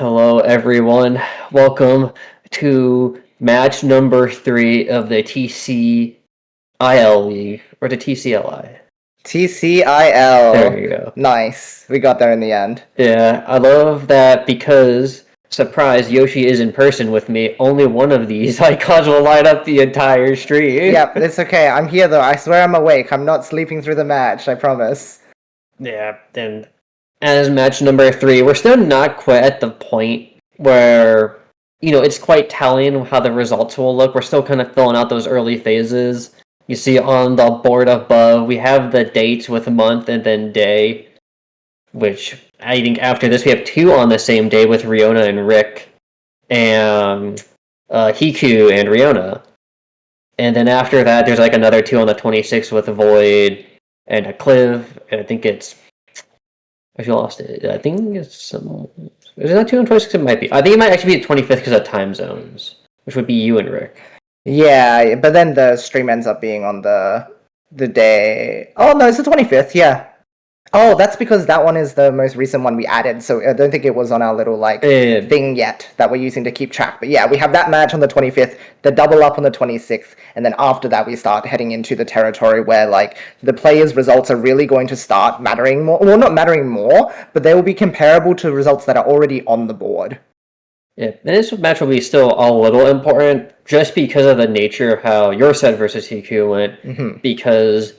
Hello, everyone. Welcome to match number 3 of the TCIL League, or the TCLI. TCIL. There you go. Nice. We got there in the end. Yeah, I love that because, surprise, Yoshi is in person with me. Only one of these icons will light up the entire stream. Yep, it's okay. I'm here though. I swear I'm awake. I'm not sleeping through the match. I promise. Yeah, and as match number 3, we're still not quite at the point where, it's quite telling how the results will look. We're still kind of filling out those early phases. You see on the board above, we have the dates with month and then day, which I think after this we have 2 on the same day with Riona and Rick, and Hiku and Riona. And then after that, there's like another 2 on the 26th with Void and Acliv, and I think it's... I lost it. I think it's some... Is it not 2 and 26? It might be. I think it might actually be the 25th because of time zones, which would be you and Rick. Yeah, but then the stream ends up being on the day. Oh no, it's the 25th. Yeah. Oh, that's because that one is the most recent one we added, so I don't think it was on our little thing yet that we're using to keep track. But yeah, we have that match on the 25th, the double up on the 26th, and then after that we start heading into the territory where the players' results are really going to start mattering more. Well, not mattering more, but they will be comparable to results that are already on the board. Yeah, and this match will be still a little important just because of the nature of how your set versus Hiku went, because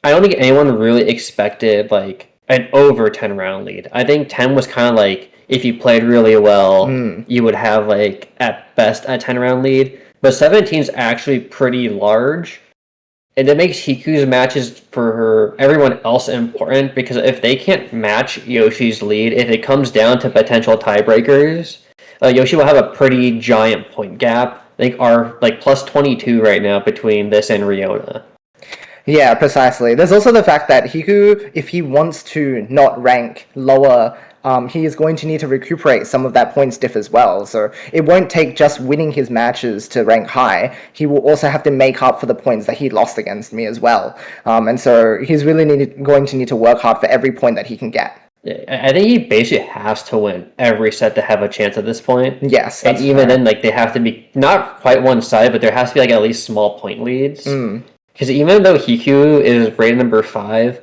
I don't think anyone really expected an over 10 round lead. I think 10 was kind of if you played really well, you would have at best a 10 round lead. But 17 is actually pretty large, and it makes Hiku's matches for everyone else important, because if they can't match Yoshi's lead, if it comes down to potential tiebreakers, Yoshi will have a pretty giant point gap. I think are plus 22 right now between this and Riona. Yeah, precisely. There's also the fact that Hiku, if he wants to not rank lower, he is going to need to recuperate some of that points diff as well. So it won't take just winning his matches to rank high. He will also have to make up for the points that he lost against me as well. And so he's really going to need to work hard for every point that he can get. I think he basically has to win every set to have a chance at this point. Yes, and even then, they have to be not quite one side, but there has to be at least small point leads. Because even though Hiku is rated number 5,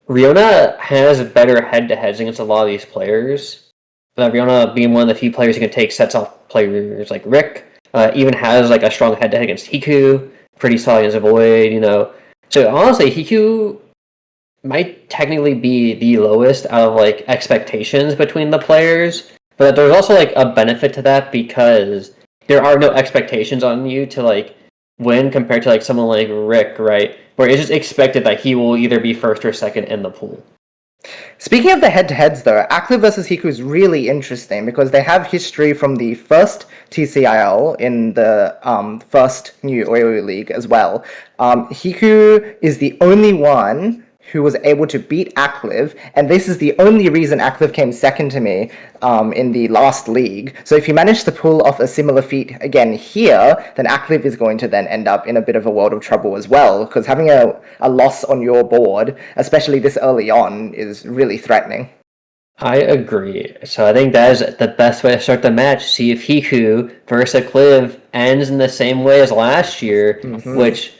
Riona has better head-to-heads against a lot of these players. Riona, being one of the few players who can take sets off players like Rick, even has a strong head-to-head against Hiku, pretty solid against Void, So honestly, Hiku might technically be the lowest out of expectations between the players, but there's also a benefit to that because there are no expectations on you to win compared to someone like Rick, right? Where it's just expected that he will either be first or second in the pool. Speaking of the head-to-heads, though, Acliv versus Hiku is really interesting because they have history from the first TCIL in the first new Oyo League as well. Hiku is the only one who was able to beat Acliv, and this is the only reason Acliv came second to me in the last league. So if you manage to pull off a similar feat again here, then Acliv is going to then end up in a bit of a world of trouble as well, because having a loss on your board, especially this early on, is really threatening. I agree. So I think that is the best way to start the match. See if Hiku versus Acliv ends in the same way as last year, which...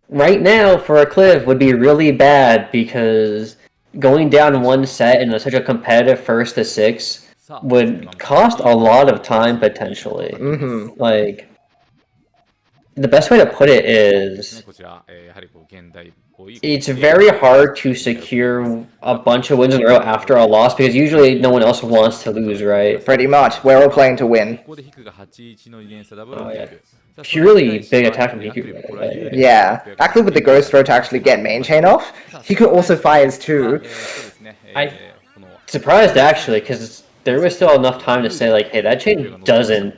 right now, for Acliv, would be really bad because going down one set in such a competitive 1st to 6 would cost a lot of time, potentially. The best way to put it is, it's very hard to secure a bunch of wins in a row after a loss because usually no one else wants to lose, right? Pretty much. We're all playing to win. Oh, yeah. Purely big attack from Hiku. Yeah, Acliv with the Ghost Throw to actually get main chain off. Hiku also fires too. I'm surprised actually, because there was still enough time to say hey, that chain doesn't,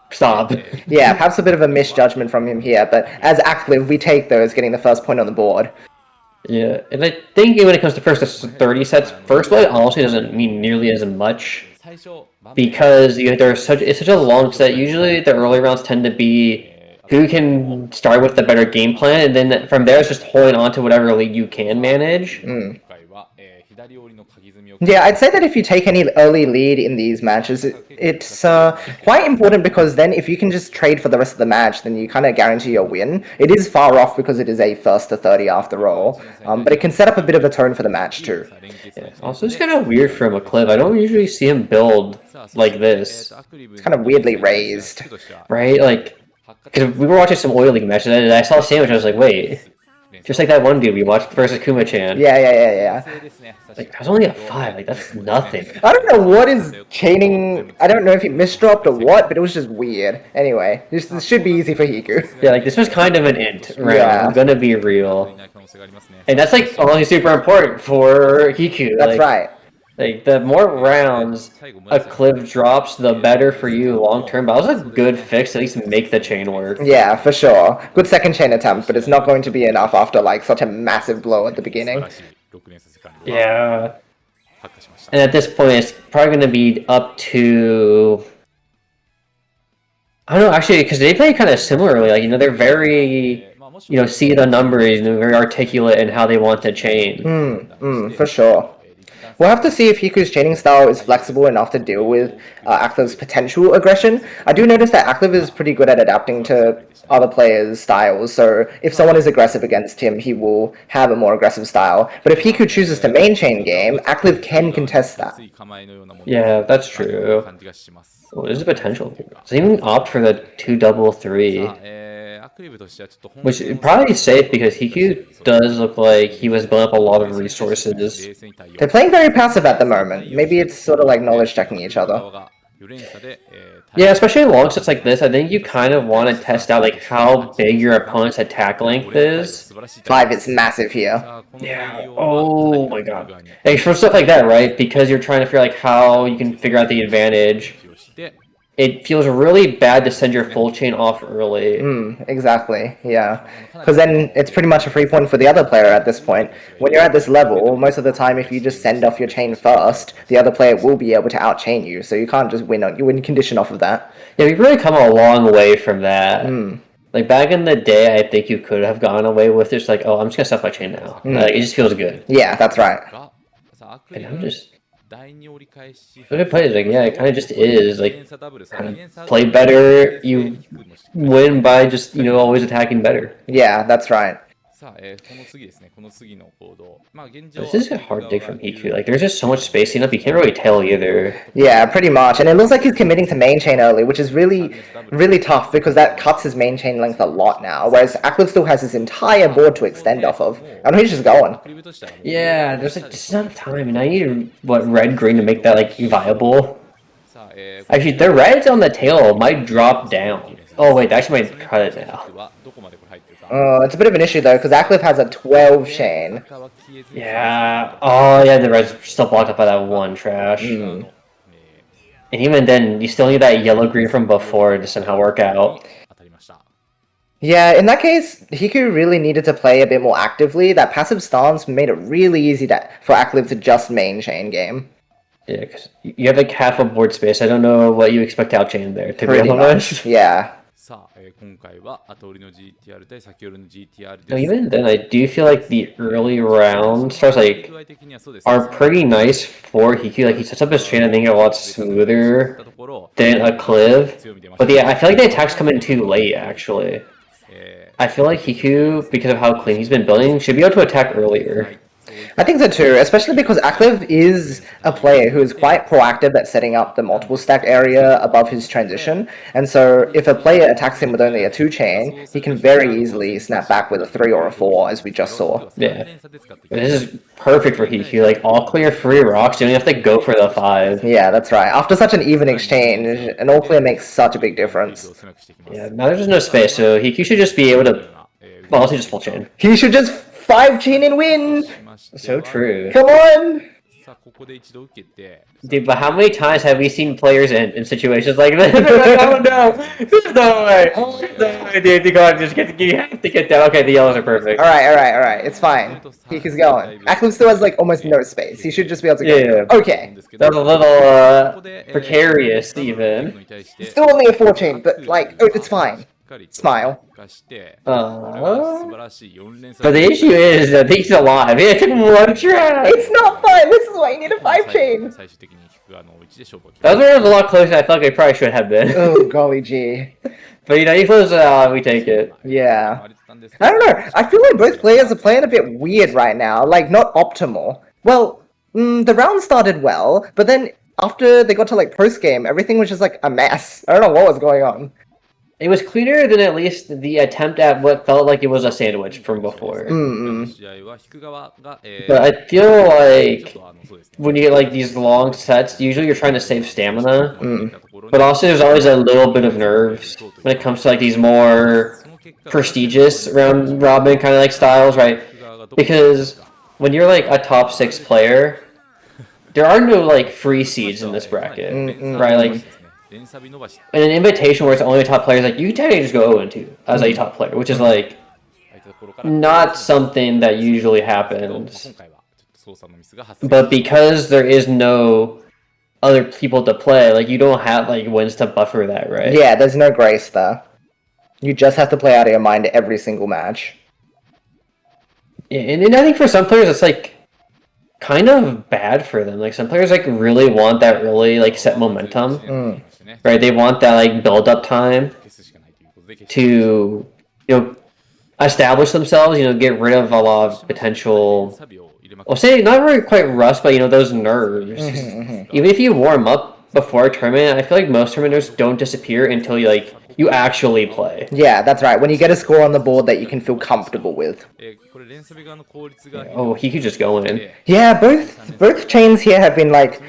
stop. Yeah, perhaps a bit of a misjudgment from him here, but as Acliv, we take those getting the first point on the board. Yeah, and I think when it comes to first to 30 sets, first blood honestly doesn't mean nearly as much because it's such a long set. Usually the early rounds tend to be who can start with the better game plan, and then from there it's just holding on to whatever lead you can manage. Yeah, I'd say that if you take any early lead in these matches, it's quite important because then if you can just trade for the rest of the match, then you kind of guarantee your win. It is far off because it is a first to 30 after all, but it can set up a bit of a tone for the match too. Yeah. Also, it's kind of weird from Acliv. I don't usually see him build like this. It's kind of weirdly raised. Right? Like, because we were watching some Oil League matches, and I saw Sandwich, I was like, wait. Just like that one dude we watched versus Kuma-chan. Yeah. Like, that was only a 5. Like, that's nothing. I don't know what is chaining. I don't know if he misdropped or what, but it was just weird. Anyway, this should be easy for Hiku. Yeah, like, this was kind of an int round. Yeah. I'm gonna be real. And that's, like, only super important for Hiku. That's like, right. Like, the more rounds a Acliv drops, the better for you long term. But that was a good fix to at least make the chain work. Yeah, for sure. Good second chain attempt, but it's not going to be enough after like such a massive blow at the beginning. Yeah. And at this point, it's probably going to be up to... I don't know, actually, because they play kind of similarly. Like, they're very, see the numbers, very articulate in how they want to chain. For sure. We'll have to see if Hiku's chaining style is flexible enough to deal with Acliv's potential aggression. I do notice that Acliv is pretty good at adapting to other players' styles, so if someone is aggressive against him, he will have a more aggressive style. But if Hiku chooses to main chain game, Acliv can contest that. Yeah, that's true. Well, there's a potential. Does he even opt for the 2-3? Which is probably safe because Hiku does look like he was building up a lot of resources. They're playing very passive at the moment. Maybe it's sort of like knowledge checking each other. Yeah, especially in long sets like this, I think you kind of want to test out like how big your opponent's attack length is. 5 is massive here. Yeah. Oh my god. Like for stuff like that, right? Because you're trying to figure like how you can figure out the advantage. It feels really bad to send your full chain off early. Exactly, yeah. Because then it's pretty much a free point for the other player at this point. When you're at this level, most of the time if you just send off your chain first, the other player will be able to out-chain you, so you can't just win condition off of that. Yeah, we've really come a long way from that. Like back in the day, I think you could have gone away with just like, oh, I'm just gonna stop my chain now. Like, it just feels good. Yeah, that's right. And I'm just... Look at plays, like, yeah, it kind of just is, like, kind of play better, you win by just, always attacking better. Yeah, that's right. This is a hard dig from Hiku, like, there's just so much spacing up, you can't really tell either. Yeah, pretty much, and it looks like he's committing to main chain early, which is really, really tough, because that cuts his main chain length a lot now, whereas Acliv still has his entire board to extend off of, and he's just going. Yeah, there's like, just not enough time, and I need, red-green to make that, like, viable. Actually, the reds on the tail might drop down. Oh wait, they actually might cut it now. It's a bit of an issue though, because Acliv has a 12 chain. Yeah. Oh yeah, the red's still blocked up by that one trash. And even then, you still need that yellow-green from before to somehow work out. Yeah, in that case, Hiku really needed to play a bit more actively. That passive stance made it really easy for Acliv to just main chain game. Yeah, because you have like half a board space. I don't know what you expect to outchain there, to be honest. Yeah. No, even then, I do feel like the early round starts like are pretty nice for Hiku. Like he sets up his chain, I think a lot smoother than Acliv. But yeah, I feel like the attacks come in too late. Actually, I feel like Hiku, because of how clean he's been building, should be able to attack earlier. I think so too, especially because Acliv is a player who is quite proactive at setting up the multiple stack area above his transition, and so if a player attacks him with only a 2-chain, he can very easily snap back with a 3 or a 4, as we just saw. Yeah. This is perfect for Hiku, like all clear free rocks, you don't have to go for the 5. Yeah, that's right. After such an even exchange, an all clear makes such a big difference. Yeah, now there's no space, so Hiku should just be able to, well, honestly just full chain. He should just 5-chain and win! So true. Come on! Dude, but how many times have we seen players in situations like this? Oh no! There's no way! Oh no way, dude, you have to get down. Okay, the yellows are perfect. Alright, it's fine. Hiku's going. Acliv still has like almost no space. He should just be able to go. Yeah. Okay. That's a little precarious even. Still only a 4-chain, but like, it's fine. Smile. But the issue is that he's alive. It took him one try. It's not fun. This is why you need a 5-chain. Those are a lot closer than I felt like they probably should have been. Oh, golly gee. But he closes it out, we take it. Yeah. I don't know. I feel like both players are playing a bit weird right now. Like, not optimal. Well, the round started well, but then after they got to, like, post-game, everything was just, like, a mess. I don't know what was going on. It was cleaner than at least the attempt at what felt like it was a sandwich from before. But I feel like when you get like these long sets, usually you're trying to save stamina. But also there's always a little bit of nerves when it comes to like these more prestigious round robin kind of like styles, right? Because when you're like a top 6 player, there are no like free seeds in this bracket, right? Like in an invitation where it's only top players, like you technically just go 0-2 as a top player, which is like not something that usually happens. But because there is no other people to play, like you don't have like wins to buffer that, right? Yeah, there's no grace there. You just have to play out of your mind every single match. Yeah, and I think for some players it's like kind of bad for them. Like some players like really want that really like set momentum. Right, they want that like build up time to establish themselves. Get rid of a lot of potential. I'll say not really quite rust, but those nerves. Even if you warm up before a tournament, I feel like most tournaments don't disappear until you actually play. Yeah, that's right. When you get a score on the board that you can feel comfortable with. Oh, he could just go in. Yeah, both chains here have been like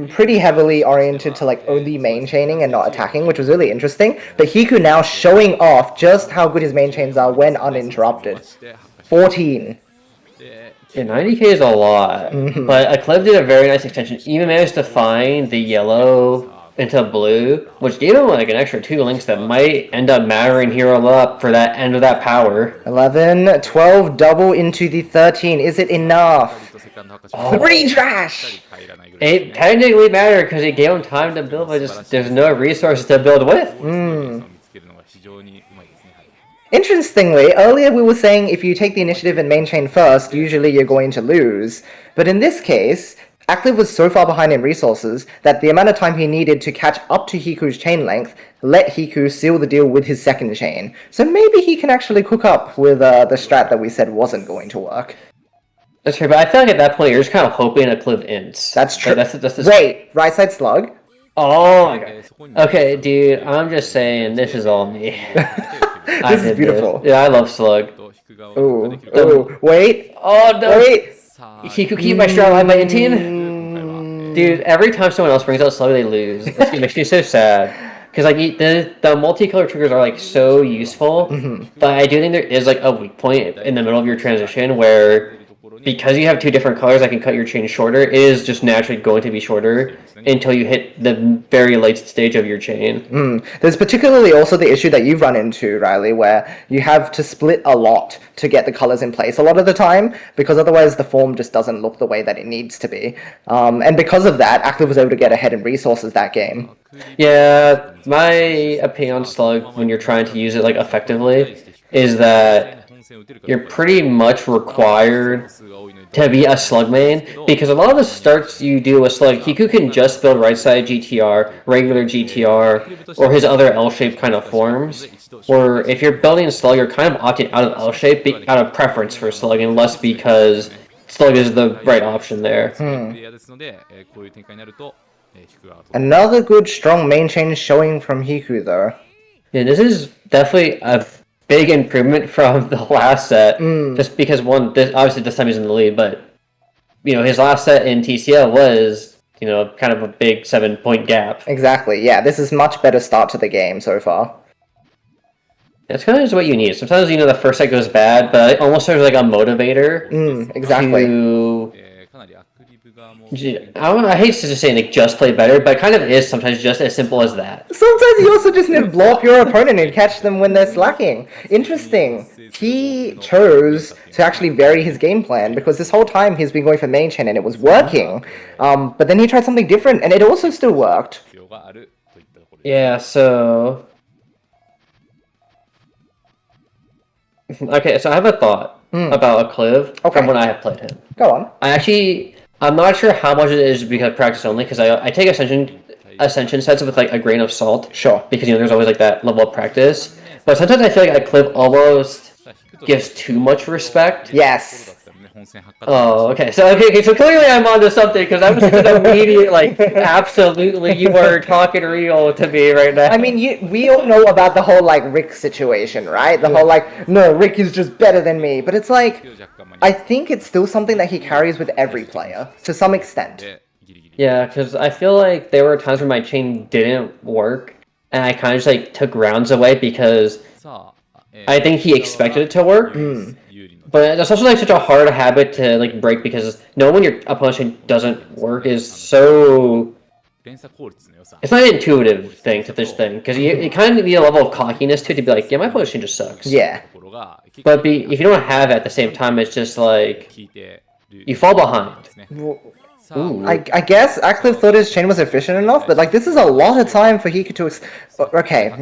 pretty heavily oriented to like only main chaining and not attacking, which was really interesting. But Hiku now showing off just how good his main chains are when uninterrupted. 14. Yeah, 90k is a lot. But Acliv did a very nice extension. Even managed to find the yellow into blue, which gave him like an extra 2 links that might end up mattering here a lot for that end of that power. 11, 12, double into the 13. Is it enough? 3 trash! It technically mattered because it gave him time to build, but just there's no resources to build with. Interestingly, earlier we were saying if you take the initiative and main chain first, usually you're going to lose. But in this case, Acliv was so far behind in resources that the amount of time he needed to catch up to Hiku's chain length let Hiku seal the deal with his second chain. So maybe he can actually cook up with the strat that we said wasn't going to work. That's true, but I feel like at that point you're just kind of hoping Acliv ends. That's true. That's Wait, right side slug? Oh my god. Okay, dude, I'm just saying this is all me. This is beautiful. Yeah, I love slug. Oh, wait. Oh no. Wait. He could keep my strat alive by 18? Dude, every time someone else brings out slug, they lose. It makes me so sad. Because like the multicolor triggers are like so useful, but I do think there is like a weak point in the middle of your transition where because you have 2 different colors that can cut your chain shorter, it is just naturally going to be shorter until you hit the very late stage of your chain. There's particularly also the issue that you've run into, Riley, where you have to split a lot to get the colors in place a lot of the time, because otherwise the form just doesn't look the way that it needs to be. And because of that, Acliv was able to get ahead in resources that game. Yeah, my opinion on slug when you're trying to use it like effectively is that you're pretty much required to be a slug main, because a lot of the starts you do with slug, Hiku can just build right side GTR, regular GTR, or his other L-shaped kind of forms. Or if you're building slug, you're kind of opting out of L-shape out of preference for slug, and less because slug is the right option there. Another good strong main chain showing from Hiku though. Yeah, this is definitely a big improvement from the last set, just because obviously this time he's in the lead, but his last set in TCIL was kind of a big 7-point gap. Exactly, yeah, this is much better start to the game so far. That's kind of just what you need. Sometimes the first set goes bad, but it almost serves like a motivator. Exactly. I hate to just say like just play better, but it kind of is sometimes just as simple as that. Sometimes you also just need to blow up your opponent and catch them when they're slacking. Interesting. He chose to actually vary his game plan because this whole time he's been going for main chain and it was working. But then he tried something different and it also still worked. Yeah, so Okay, so I have a thought about Acliv Okay. from when I have played him. Go on. I'm not sure how much it is because practice only, because I take Ascension sets with like a grain of salt. Sure. Because there's always like that level of practice. But sometimes I feel like Acliv almost gives too much respect. Yes. Oh, okay. So clearly I'm onto something because I was just an immediate like, absolutely, you are talking real to me right now. I mean, we all know about the whole like Rick situation, right? The whole like, no, Rick is just better than me. But it's like, I think it's still something that he carries with every player to some extent. Yeah, because I feel like there were times where my chain didn't work, and I kind of just like took rounds away because I think he expected it to work. But it's also like such a hard habit to like break because knowing when your opponent's chain doesn't work is so. It's not an intuitive thing to this thing because you kind of need a level of cockiness to be like, yeah, my opponent's chain just sucks. Yeah. But if you don't have it at the same time, it's just like you fall behind. Ooh. I guess Acliv thought his chain was efficient enough, but like this is a lot of time for Hiku to. Okay,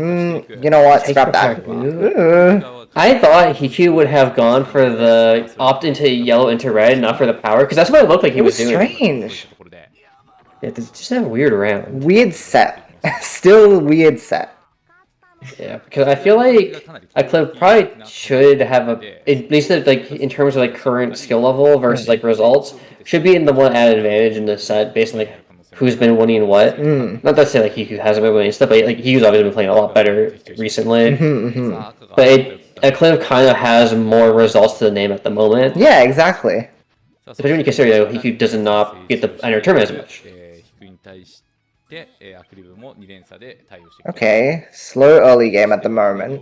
you know what? Take Scrap your that. pick. I thought Hiku would have gone for the opt into yellow into red, not for the power, because that's what it looked like he It was was doing. strange. Yeah, it's just a weird round. Weird set. Still weird set. Yeah, because I feel like Acliv probably should have at least like in terms of like current skill level versus like results, should be in the one added advantage in the set based on like who's been winning what. Not to say like Hiku hasn't been winning stuff, but like Hiku's obviously been playing a lot better recently. But Acliv kind of has more results to the name at the moment. Yeah, exactly. Especially when you consider that Hiku does not get the enter tournament as much. Okay, slow early game at the moment.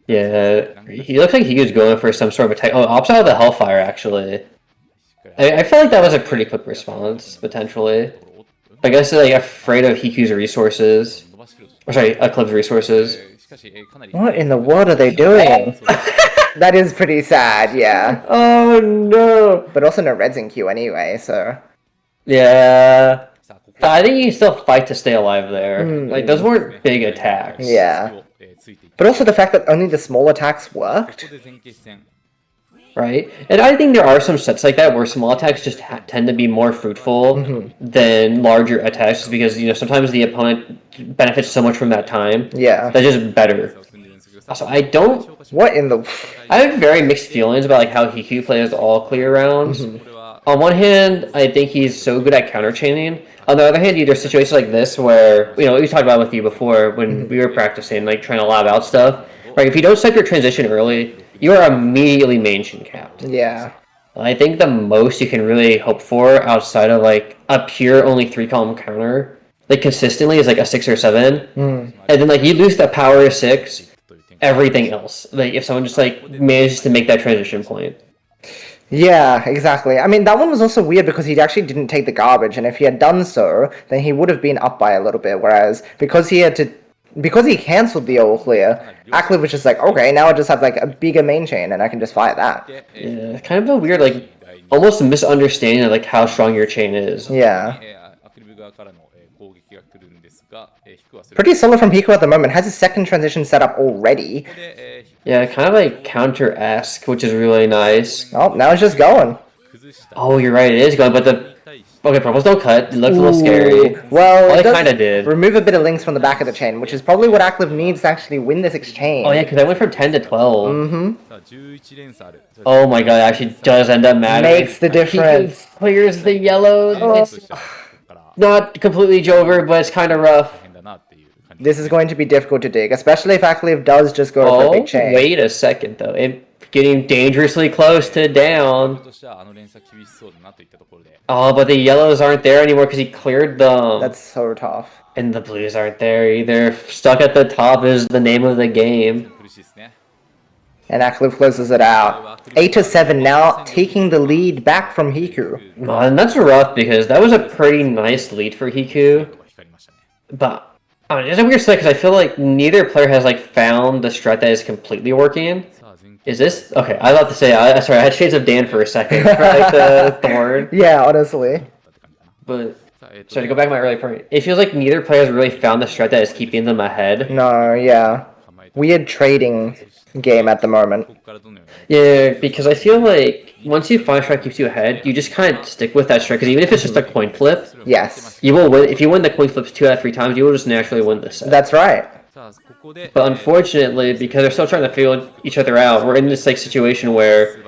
Yeah, he looks like Hiku's going for some sort of attack. Oh, opts out of the Hellfire actually. I feel like that was a pretty quick response, potentially. I guess like afraid of Hiku's resources. Or sorry, Acliv's resources. What in the world are they doing? That is pretty sad, yeah. Oh no! But also no reds in queue anyway, so. Yeah. I think you can still fight to stay alive there. Like, those weren't big attacks. Yeah. But also the fact that only the small attacks worked. Right? And I think there are some sets like that where small attacks just tend to be more fruitful than larger attacks just because, sometimes the opponent benefits so much from that time. Yeah. That's just better. Also, What in the... I have very mixed feelings about like how Hiku plays all clear rounds. On one hand, I think he's so good at counter chaining. On the other hand, there's situations like this where, we talked about with you before when we were practicing, like trying to lab out stuff. Right, if you don't set your transition early, you are immediately main chain capped. Yeah. I think the most you can really hope for outside of like a pure only 3-column counter, like consistently, is like a 6 or 7. And then like you lose that power of 6, everything else. Like if someone just like manages to make that transition point. Yeah, exactly. I mean, that one was also weird because he actually didn't take the garbage, and if he had done so, then he would have been up by a little bit, whereas because he cancelled the all clear, Acliv was just like, okay, now I just have like a bigger main chain and I can just fight that. Yeah, kind of a weird, like, almost a misunderstanding of like how strong your chain is. Yeah. Pretty solid from Hiku at the moment. Has his second transition set up already. Yeah, kind of like counter-esque, which is really nice. Oh, now it's just going. Oh, you're right, it is going, but okay, purples don't cut. It looks a little scary. Well, it kind of did. Remove a bit of links from the back of the chain, which is probably what Acliv needs to actually win this exchange. Oh yeah, because I went from 10 to 12. Oh my god, it actually does end up mattering. Makes the difference. Clears the yellow. It's not completely Jover, but it's kind of rough. This is going to be difficult to dig, especially if Acliv does just go for a big chain. Wait a second, though. It's getting dangerously close to down. Oh, but the yellows aren't there anymore because he cleared them. That's so tough. And the blues aren't there either. Stuck at the top is the name of the game. And Acliv closes it out. 8-7 now, taking the lead back from Hiku. Oh, and that's rough because that was a pretty nice lead for Hiku. But it's a weird set because I feel like neither player has like found the strat that is completely working. Is this okay? I was about to say, sorry, I had shades of Dan for a second for like the Thorn. Yeah, honestly. But sorry, to go back to my earlier point, it feels like neither player has really found the strat that is keeping them ahead. No, yeah. Weird trading. game at the moment. Yeah, because I feel like once you find a strike keeps you ahead, you just kind of stick with that strike. Because even if it's just a coin flip, Yes, you will win. If you win the coin flips 2 out of 3 times, you will just naturally win the set. that's right. But unfortunately, because they're still trying to feel each other out, we're in this like situation where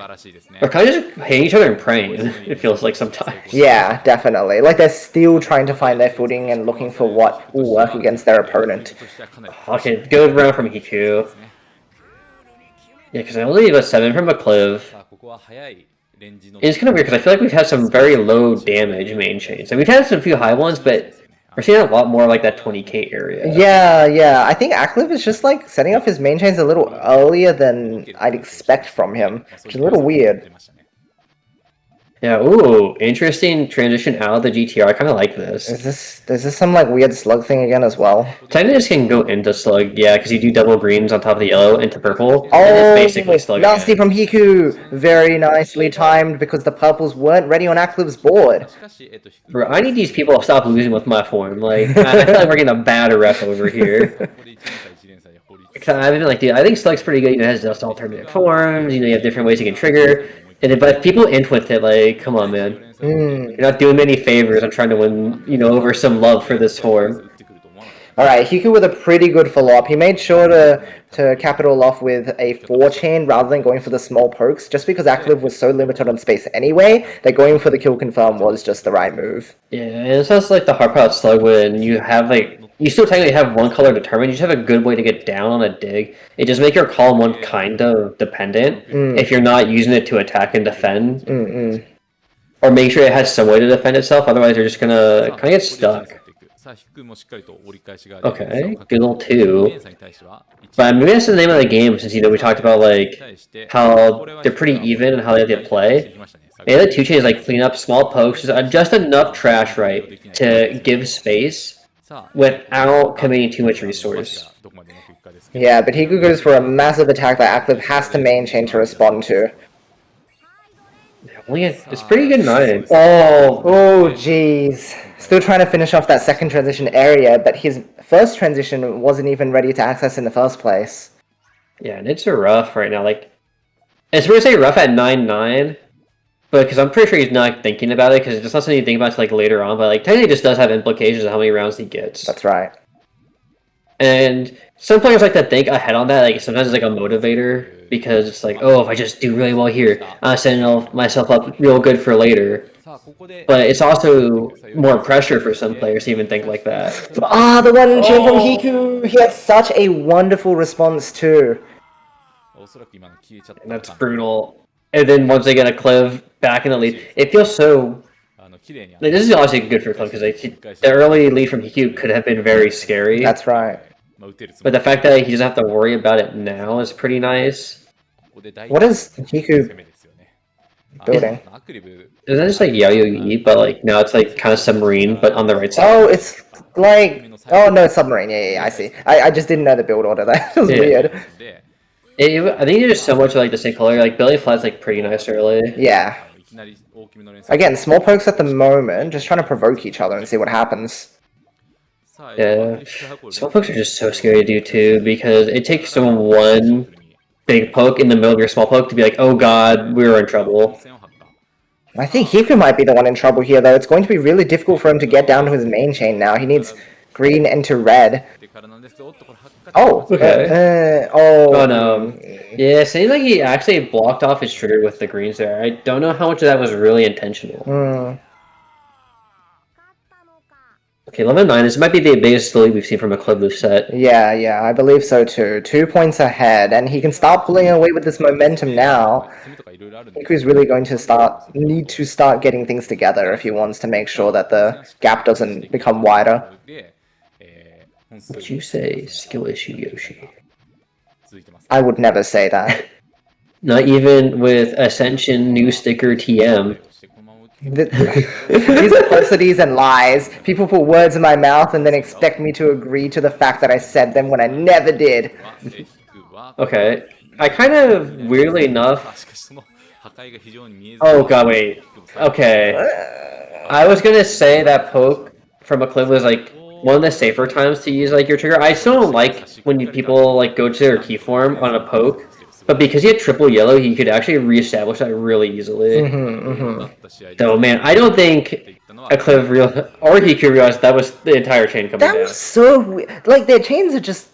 we're kind of just hitting each other and praying. It feels like sometimes. Yeah, definitely. Like they're still trying to find their footing and looking for what will work against their opponent. Okay, good round from Hiku. Yeah, because I only have a 7 from Acliv. It's kind of weird because I feel like we've had some very low damage main chains. And we've had some few high ones, but we're seeing a lot more like that 20k area. Yeah. I think Acliv is just like setting up his main chains a little earlier than I'd expect from him, which is a little weird. Yeah, ooh, interesting transition out of the GTR. I kind of like this. Is this some like weird slug thing again as well? Technically, this can go into slug, yeah, because you do double greens on top of the yellow into purple. Oh, and it's basically slug nasty again. from Hiku! Very nicely timed because the purples weren't ready on Acliv's board. Bro, I need these people to stop losing with my form. Like, I feel like we're getting a bad rep over here. I've been like, dude, I think slug's pretty good. You know, it has just alternate forms. You know, you have different ways you can trigger. And then, but if people int with it, like, come on, man. You're not doing me any favors. I'm trying to win, you know, over some love for this form. Alright, Hiku with a pretty good follow-up. He made sure to cap it all off with a 4-chain rather than going for the small pokes, just because Acliv was so limited on space anyway, that going for the kill confirm was just the right move. Yeah, and it sounds like the hard part of slug when you have, like, you still technically have one color determined, you just have a good way to get down on a dig. It just make your column one kind of dependent if you're not using it to attack and defend. Or make sure it has some way to defend itself, otherwise you're just gonna kind of get stuck. Okay, good little 2. But maybe that's the name of the game, since, you know, we talked about, like, how they're pretty even and how they have to play. Maybe the 2 chains, like, clean up small pokes, just enough trash, right, to give space without committing too much resource. Yeah, but Hiku goes for a massive attack that Acliv has to main chain to respond to. It's pretty good night. Oh, jeez. Still trying to finish off that second transition area, but his first transition wasn't even ready to access in the first place. Yeah, and it's rough right now. Like, it's weird to say rough at 9-9, but because I'm pretty sure he's not thinking about it, because it's not something you think about until, like, later on, but, like, technically it just does have implications of how many rounds he gets. That's right. And some players like to think ahead on that, like, sometimes it's like a motivator, because it's like, oh, if I just do really well here, I'm setting myself up real good for later. But it's also more pressure for some players to even think like that. Ah, the one chain from Hiku! He had such a wonderful response too. And that's brutal. And then once they get a Cliv back in the lead, it feels so... Like, this is obviously good for Cliv, because the early lead from Hiku could have been very scary. That's right. But the fact that he doesn't have to worry about it now is pretty nice. What is Hiku building? Isn't that just like Yaoyu, but like now it's like kind of submarine, but on the right side? Oh, it's like... Oh, no, it's submarine. Yeah, I see. I just didn't know the build order. That was weird. I think it's just so much like the same color. Like Belly Flat's like pretty nice early. Yeah. Again, small pokes at the moment, just trying to provoke each other and see what happens. Yeah. Small pokes are just so scary to do too, because it takes someone one big poke in the middle of your small poke to be like, oh god, we were in trouble. I think Hiku might be the one in trouble here, though. It's going to be really difficult for him to get down to his main chain now. He needs green into red. Oh, okay. Oh no. Yeah, it seems like he actually blocked off his trigger with the greens there. I don't know how much of that was really intentional. Okay, 11-9. This might be the biggest lead we've seen from a Acliv set. Yeah, I believe so too. 2 points ahead, and he can start pulling away with this momentum now. Hiku's really going to need to start getting things together if he wants to make sure that the gap doesn't become wider. Would you say skill issue, Yoshi? I would never say that. Not even with Ascension new sticker TM. These are falsities and lies. People put words in my mouth and then expect me to agree to the fact that I said them when I never did. Okay. I kind of, weirdly enough... Oh god, wait. Okay. I was gonna say that poke from Acliv was like one of the safer times to use like your trigger. I still don't like when people like go to their key form on a poke, But because he had triple yellow, he could actually reestablish that really easily. Though, man, I don't think Acliv or Hiku realized that was the entire chain coming That down. was so weird. Like, their chains are just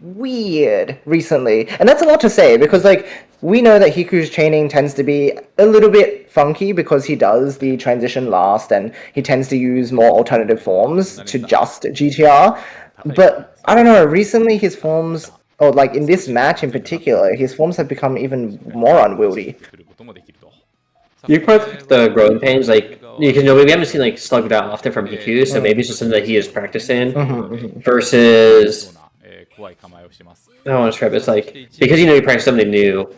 weird recently. And that's a lot to say, because, like, we know that Hiku's chaining tends to be a little bit funky because he does the transition last and he tends to use more alternative forms to just GTR. But, I don't know, recently his forms, or like in this match in particular, his forms have become even more unwieldy. You probably think the growing pains, like, because we haven't seen like slug that often from Hiku, so maybe it's just something that he is practicing. Versus, I don't want to describe it. It's like because you practice something new,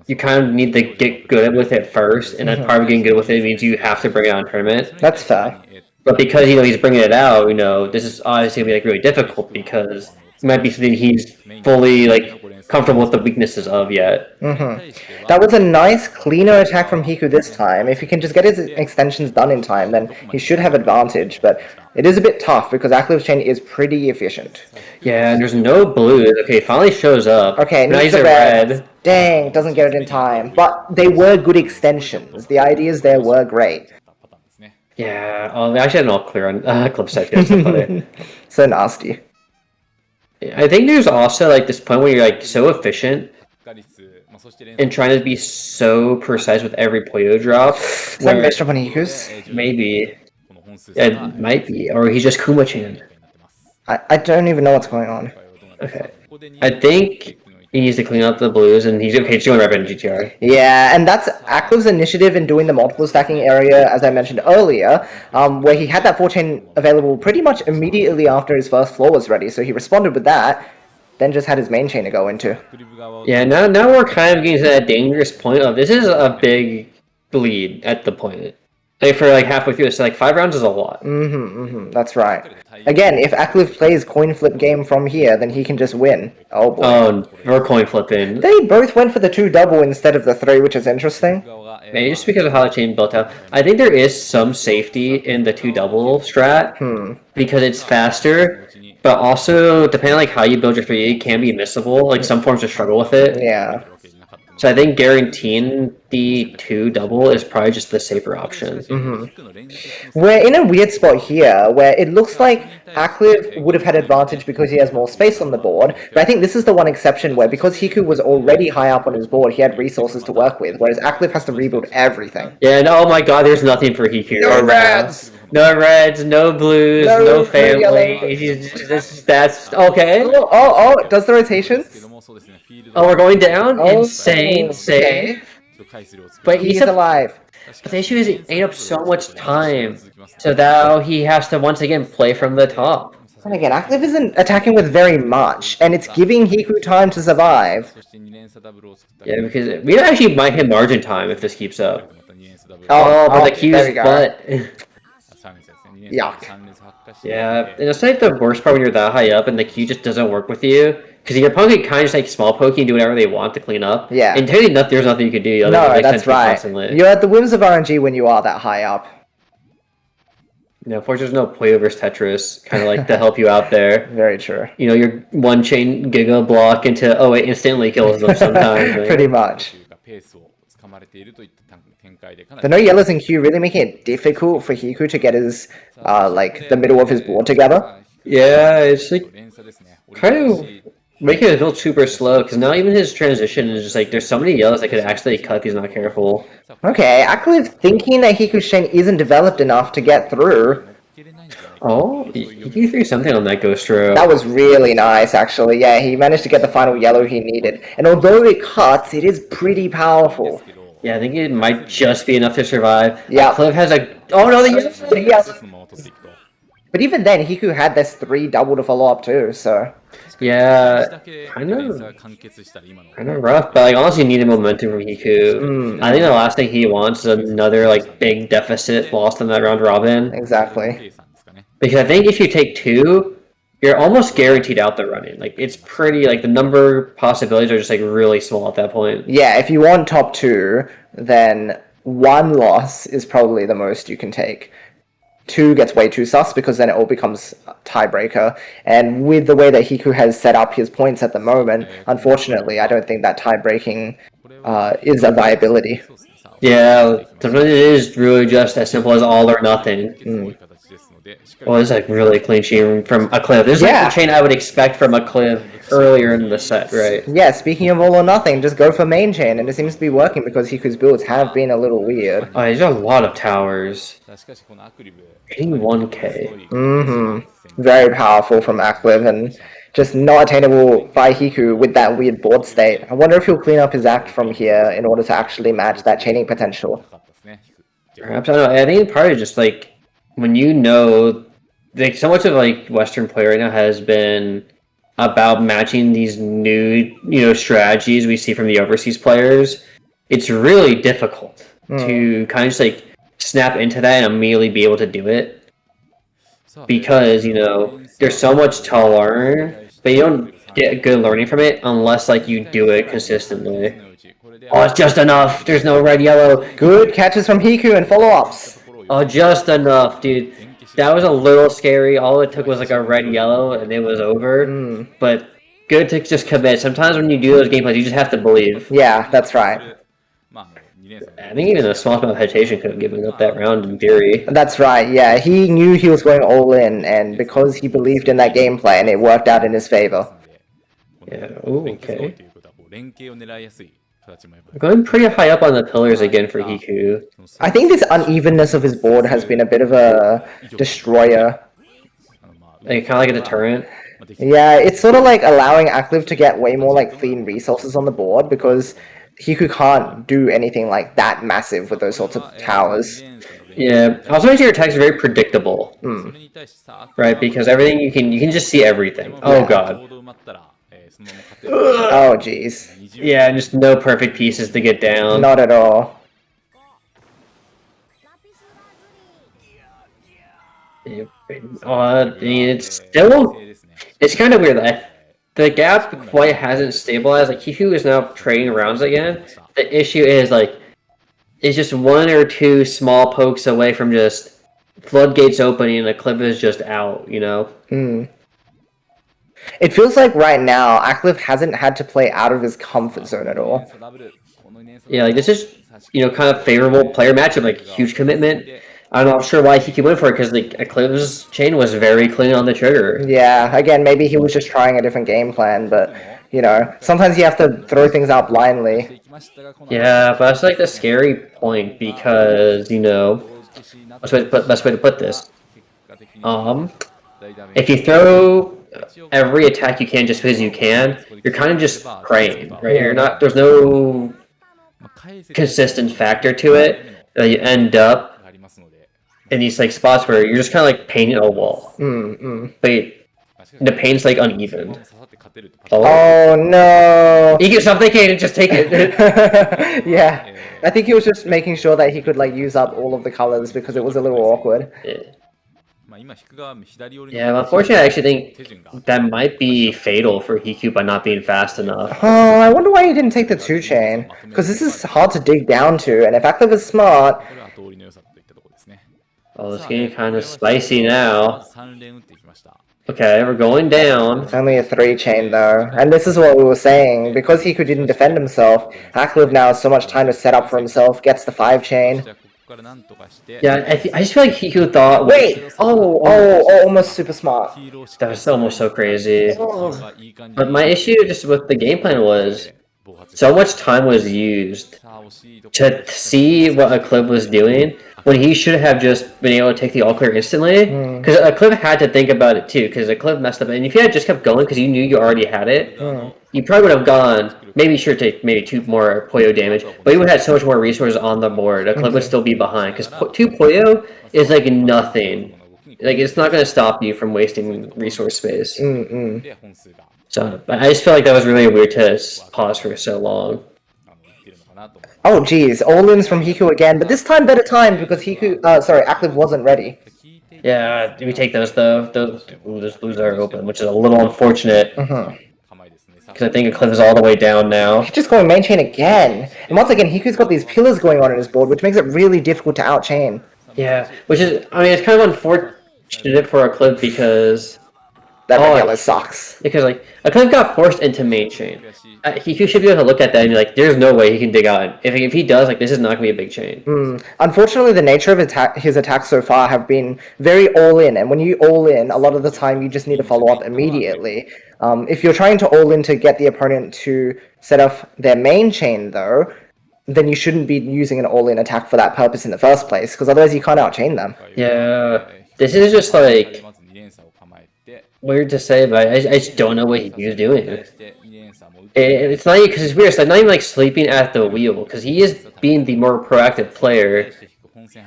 you kind of need to get good with it first, and that part of getting good with it means you have to bring it out in tournament. That's fair. But because he's bringing it out, this is obviously gonna be like really difficult because it might be something he's fully like comfortable with the weaknesses of yet. That was a nice, cleaner attack from Hiku this time. If he can just get his extensions done in time, then he should have advantage. But it is a bit tough because Acliv's chain is pretty efficient. Yeah, and there's no blues. Okay, finally shows up. Okay, now needs he's a a red. red. Dang, doesn't get it in time. But they were good extensions. The ideas there were great. Yeah, I actually had an all clear on clip set here, so funny. So nasty. I think there's also like this point where you're like so efficient and trying to be so precise with every Play-Doh drop. Is that messed up on Hiku's? Maybe. Yeah, it might be. Or he's just Kuma-chan. I don't even know what's going on. Okay. I think he needs to clean up the blues, and he's doing right in GTR. Yeah, and that's Acliv's initiative in doing the multiple stacking area, as I mentioned earlier, where he had that 4-chain available pretty much immediately after his first floor was ready, so he responded with that, then just had his main chain to go into. Yeah, now we're kind of getting to that dangerous point of this is a big lead at the point. Like for like halfway through, so like 5 rounds is a lot. That's right. Again, if Acliv plays coin flip game from here, then he can just win. Oh boy. Oh, we're coin flipping. They both went for the 2 double instead of the 3, which is interesting. Maybe just because of how the chain built out. I think there is some safety in the 2 double strat because it's faster, but also depending on like how you build your 3, it can be missable. Like some forms just struggle with it. Yeah. So I think guaranteeing the 2 double is probably just the safer option. We're in a weird spot here where it looks like Acliv would have had advantage because he has more space on the board, but I think this is the one exception where because Hiku was already high up on his board, he had resources to work with, whereas Acliv has to rebuild everything. Yeah, and oh my god, there's nothing for Hiku. No reds! No reds, no blues, no family. That's okay. Oh, it does the rotations? Oh, we're going down? Oh, Insane, okay. But He's alive. But the issue is he ate up so much time. So now he has to once again play from the top. And again, Acliv isn't attacking with very much, and it's giving Hiku time to survive. Yeah, because we actually might hit margin time if this keeps up. But the Q's butt. Yuck. Yeah, and it's like the worst part when you're that high up and the Q just doesn't work with you. Because your opponent can kind of just like small poke and do whatever they want to clean up. Yeah. And technically there's nothing you can do. No, that's right. Constantly. You're at the whims of RNG when you are that high up. No, unfortunately, there's no play versus Tetris kind of like to help you out there. Very true. Your one chain Giga block into it instantly kills them sometimes. Pretty much. The no yellows in Q really making it difficult for Hiku to get his like the middle of his board together. Yeah, it's like kind of making it feel super slow because now even his transition is just like there's so many yellows that could actually cut if he's not careful. Okay, Acliv thinking that Hiku's chain isn't developed enough to get through. Oh, he threw something on that ghost row. That was really nice, actually. Yeah, he managed to get the final yellow he needed. And although it cuts, it is pretty powerful. Yeah, I think it might just be enough to survive. Yeah. Cliff has a... Oh no, the yellow! But even then, Hiku had this 3 double to follow up too, so... Yeah, kind of rough, but like honestly, you need momentum from Hiku. I think the last thing he wants is another like big deficit lost in that round robin. Exactly. Because I think if you take 2, you're almost guaranteed out the running. Like it's pretty like the number possibilities are just like really small at that point. Yeah, if you want top 2, then 1 loss is probably the most you can take. 2 gets way too sus because then it all becomes tiebreaker. And with the way that Hiku has set up his points at the moment, unfortunately, I don't think that tie-breaking is a viability. Yeah, sometimes it is really just as simple as all or nothing. Well, it's like really clean chain from Acliv. This is like the chain I would expect from Acliv earlier in the set, right? Yeah, speaking of all or nothing, just go for main chain, and it seems to be working because Hiku's builds have been a little weird. Oh, he's got a lot of towers. 81k. Very powerful from Acliv, and just not attainable by Hiku with that weird board state. I wonder if he'll clean up his act from here in order to actually match that chaining potential. Perhaps, I don't know. I think part of just like when you know, like so much of like Western play right now has been about matching these new, strategies we see from the overseas players. It's really difficult to kind of just like snap into that and immediately be able to do it because there's so much to learn, but you don't get good learning from it unless like you do it consistently. Oh, it's just enough. There's no red yellow. Good catches from Hiku and follow-ups. Oh, just enough, dude. That was a little scary. All it took was like a red yellow and it was over. But good to just commit. Sometimes when you do those gameplays, you just have to believe. Yeah, that's right. I think even a small amount of hesitation could have given up that round in theory. That's right, yeah. He knew he was going all in, and because he believed in that game plan, it worked out in his favor. Yeah, ooh, okay. We're going pretty high up on the pillars again for Hiku. I think this unevenness of his board has been a bit of a destroyer. Like, kind of like a deterrent. Yeah, it's sort of like allowing Acliv to get way more like clean resources on the board because Hiku can't do anything like that massive with those sorts of towers. Yeah, also makes your attacks very predictable, right? Because everything you can just see everything. Oh god. Oh jeez. Yeah, just no perfect pieces to get down. Not at all. It's kind of weird. The gap quite hasn't stabilized. Like Hiku is now trading rounds again. The issue is like it's just one or two small pokes away from just floodgates opening and the clip is just out. It feels like right now Acliv hasn't had to play out of his comfort zone at all. Yeah, like this is kind of favorable player matchup, like huge commitment. I'm not sure why Hiku went for it because like Acliv's chain was very clean on the trigger. Yeah, again, maybe he was just trying a different game plan, but sometimes you have to throw things out blindly. Yeah, but that's like the scary point because best way to put this. If you throw every attack you can just because you can, you're kind of just praying, right? There's no consistent factor to it. You end up in these like spots where you're just kind of like painting a wall, but the paint's like uneven. Oh no! You can stop thinking and just take it. Yeah, I think he was just making sure that he could like use up all of the colors because it was a little awkward. Yeah, unfortunately, I actually think that might be fatal for Hiku by not being fast enough. Oh, I wonder why he didn't take the 2-chain, because this is hard to dig down to, and if Acliv is smart... Oh, it's getting kind of spicy now. Okay, we're going down. It's only a 3-chain though, and this is what we were saying. Because Hiku didn't defend himself, Acliv now has so much time to set up for himself, gets the 5-chain. Yeah, I just feel like Hiku thought... Wait! Oh, almost super smart. That was almost so crazy. But my issue just with the game plan was so much time was used to see what Acliv was doing when he should have just been able to take the all clear instantly. Because Acliv had to think about it too, because Acliv messed up. And if you had just kept going because you knew you already had it, you probably would have gone, maybe take maybe 2 more Poyo damage, but you would have had so much more resources on the board. Acliv would still be behind, because 2 Poyo is like nothing. Like, it's not going to stop you from wasting resource space. So, I just feel like that was really weird to pause for so long. Oh geez, all-ins from Hiku again, but this time better time because Acliv wasn't ready. Yeah, we take those though. Those blues are open, which is a little unfortunate. Because I think Acliv is all the way down now. He's just going main chain again. And once again, Hiku's got these pillars going on in his board, which makes it really difficult to out-chain. Yeah, which is, I mean, it's kind of unfortunate for Acliv because That red yellow sucks. because like Acliv got forced into main chain. He should be able to look at that and be like, "There's no way he can dig out." If he does, like, this is not gonna be a big chain. Unfortunately, the nature of his attacks so far have been very all in, and when you all in, a lot of the time you just need to follow up immediately. If you're trying to all in to get the opponent to set off their main chain, though, then you shouldn't be using an all in attack for that purpose in the first place, because otherwise you can't outchain them. Yeah, this is just like weird to say, but I just don't know what he's doing. It's not because it's weird. It's like not even like sleeping at the wheel because he is being the more proactive player,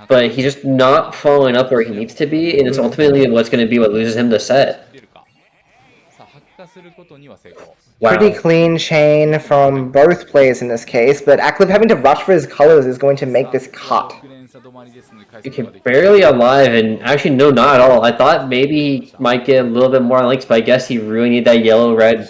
but he's just not following up where he needs to be, and it's ultimately what's going to be what loses him the set. Wow. Pretty clean chain from both players in this case, but Acliv having to rush for his colors is going to make this cut. Okay, barely alive, and actually, no, not at all. I thought maybe he might get a little bit more likes, but I guess he really needed that yellow-red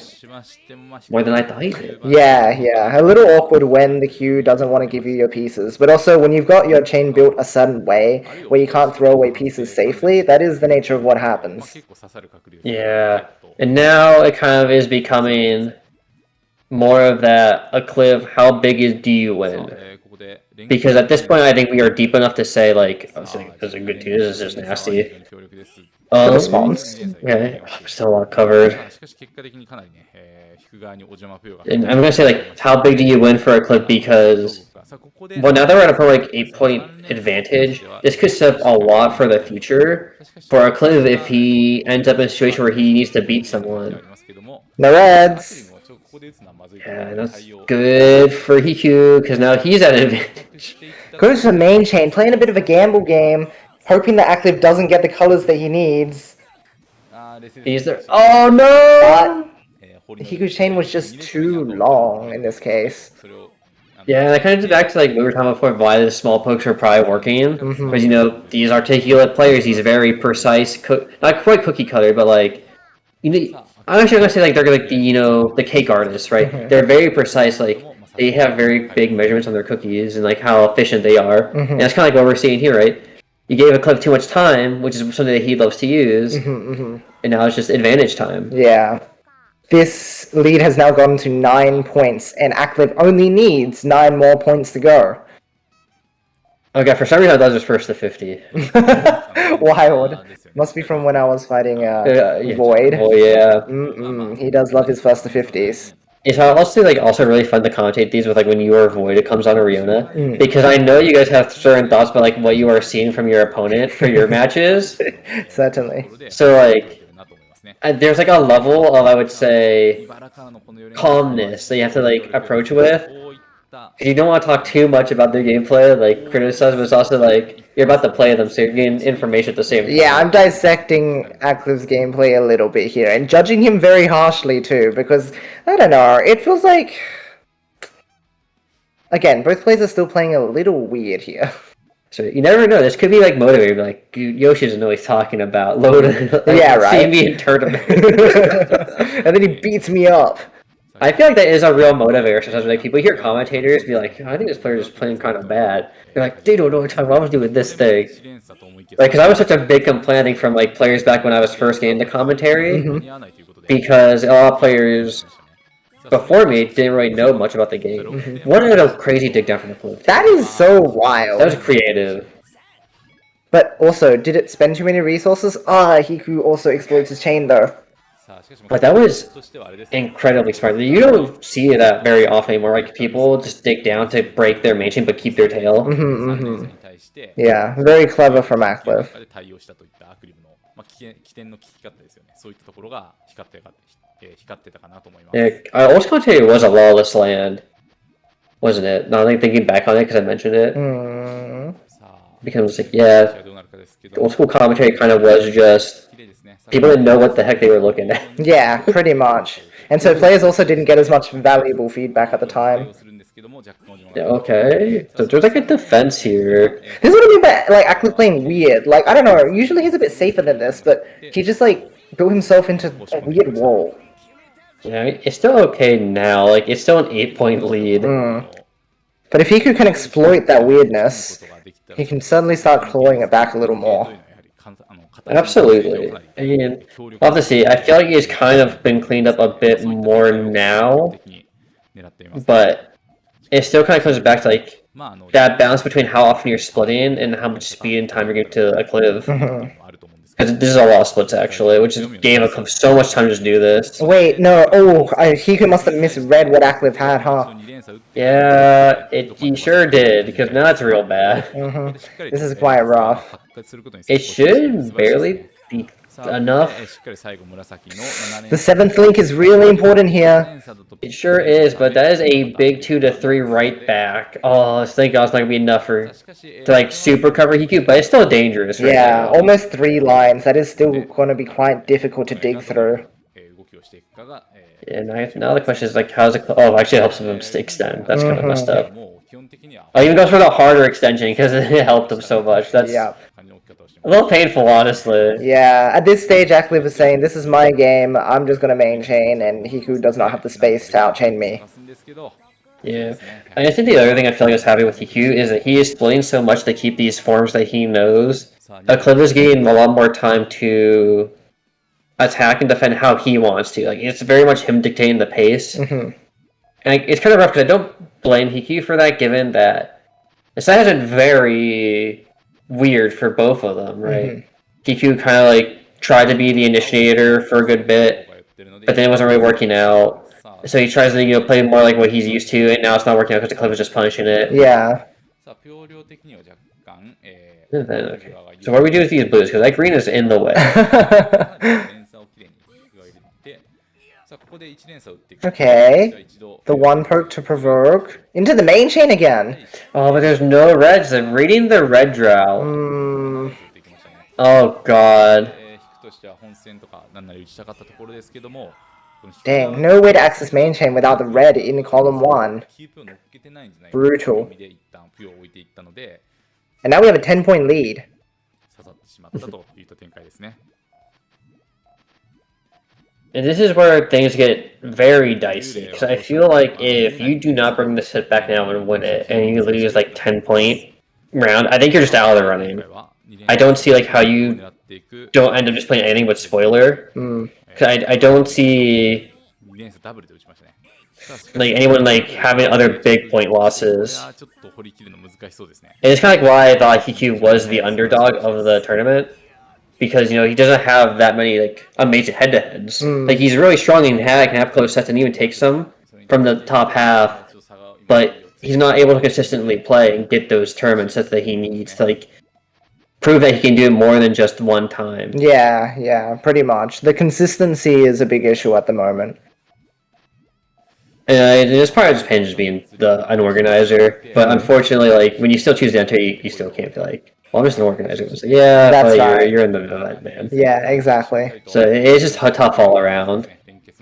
more than I thought he did. Yeah. A little awkward when the queue doesn't want to give you your pieces, but also when you've got your chain built a certain way where you can't throw away pieces safely, that is the nature of what happens. Yeah, and now it kind of is becoming more of that Acliv, how big do you win? Because at this point, I think we are deep enough to say, like, oh, this is a good team, this is just nasty. Good response. Okay, still a lot covered. And I'm gonna say, like, how big do you win for Acliv? Because, well, now that we're at a like 8-point advantage, this could set up a lot for the future for Acliv if he ends up in a situation where he needs to beat someone. No reds. Yeah, that's good for Hiku, because now he's at an advantage. Goes to the main chain, playing a bit of a gamble game, hoping that Acliv doesn't get the colors that he needs. He's there. Oh no! But Hiku's chain was just too long in this case. Yeah, that kind of goes back to like we were talking before why the small pokes are probably working. Because, you know, these articulate players, these very precise, not quite cookie cutter, but like, you know, I'm actually gonna say like they're like the, you know, the cake artists, right? They're very precise, like they have very big measurements on their cookies and like how efficient they are. And that's kind of like what we're seeing here, right? You gave Acliv too much time, which is something that he loves to use, and now it's just advantage time. Yeah. This lead has now gone to 9 points, and Acliv only needs 9 more points to go. Okay, for some reason I thought it was first to 50. Wild. Must be from when I was fighting Void. Oh yeah. He does love his first to 50s. It's also like also really fun to commentate these with like when you are Void it comes on Arena because I know you guys have certain thoughts about like what you are seeing from your opponent for your matches. Certainly. So like there's like a level of I would say calmness that you have to like approach with. You don't want to talk too much about their gameplay, like criticize, but it's also like you're about to play them, so you're getting information at the same time. Yeah, I'm dissecting Acliv's gameplay a little bit here and judging him very harshly too, because I don't know, it feels like again, both players are still playing a little weird here. So you never know. This could be like motivated. Like Yoshi doesn't know what he's talking about. Load, like, yeah, right. See me in tournament, and then he beats me up. I feel like that is a real motivator. Sometimes like people hear commentators be like, I think this player is playing kind of bad. They're like, they don't know what I was doing this thing. Like, because I was such a big complaint, I think, from like players back when I was first getting into commentary, because a lot of players before me didn't really know much about the game. What a crazy dig down from the cliff. That is so wild. That was creative. But also, did it spend too many resources? Hiku also explodes his chain though. But that was incredibly smart. You don't see that very often anymore. Like people just dig down to break their main chain but keep their tail. Yeah, very clever from Acliv. Yeah, I also want to tell you it was a lawless land, wasn't it? Now I'm thinking back on it because I mentioned it. It becomes like, yeah, old school commentary kind of was just people didn't know what the heck they were looking at. Yeah, pretty much. And so players also didn't get as much valuable feedback at the time. Yeah, okay, so there's like a defense here. This is what I mean by like Acliv playing weird. Like I don't know. Usually he's a bit safer than this, but he just like built himself into a weird wall. Yeah, it's still okay now. Like it's still an 8-point lead. But if Hiku can exploit that weirdness, he can certainly start clawing it back a little more. Absolutely. I mean, we'll have to see. I feel like he's kind of been cleaned up a bit more now, but it still kind of comes back to like that balance between how often you're splitting and how much speed and time you're giving to Acliv. Because this is a lot of splits actually, which gave Acliv so much time to just do this. Wait, no. Oh, Hiku must have misread what Acliv had, huh? Yeah, he sure did, because now it's real bad. This is quite rough. It should barely be enough. The 7th link is really important here. It sure is, but that is a big 2 to 3 right back. Oh, thank God it's not gonna be enough to like super cover Hiku, but it's still dangerous. Right Yeah, now. almost 3 lines. That is still going to be quite difficult to dig through. And now the question is like, how's it? Oh, actually, it helps him extend. That's kind of messed up. Oh, even goes for the harder extension because it helped him so much. That's a little painful, honestly. Yeah, at this stage, Acliv is saying, this is my game, I'm just going to main chain, and Hiku does not have the space to outchain me. Yeah, and I think the other thing I feel like is happening with Hiku is that he is splitting so much to keep these forms that he knows. Acliv is getting a lot more time to attack and defend how he wants to. Like, it's very much him dictating the pace. And it's kind of rough because I don't blame Hiku for that, given that the side has been very weird for both of them, right? Hiku kind of like tried to be the initiator for a good bit, but then it wasn't really working out. So he tries to play more like what he's used to, and now it's not working out because the Clip is just punishing it. Yeah. Okay. So what do we do with these blues? Because that green is in the way. Okay. The 1 poke to provoke. Into the main chain again. Oh, but there's no reds. I'm reading the red drought. Oh, God. Dang, no way to access main chain without the red in column 1. Brutal. And now we have a 10-point lead. And this is where things get very dicey, because I feel like if you do not bring this hit back now and win it, and you lose like 10-point round, I think you're just out of the running. I don't see like how you don't end up just playing anything but spoiler. Cause I don't see like anyone like having other big point losses. And it's kind of like why I thought Hiku was the underdog of the tournament. Because, he doesn't have that many, like, amazing head-to-heads. Like, he's really strong in hack and have close sets and even take some from the top half. But he's not able to consistently play and get those tournament sets that he needs to, like, prove that he can do it more than just one time. Yeah, pretty much. The consistency is a big issue at the moment. And it's part of just Pain just being an organizer. But unfortunately, like, when you still choose to enter, you still can't be like, well, I'm just an organizer. It's like, yeah, That's but right. you're in the middle of that, man. Yeah, exactly. So it's just tough all around.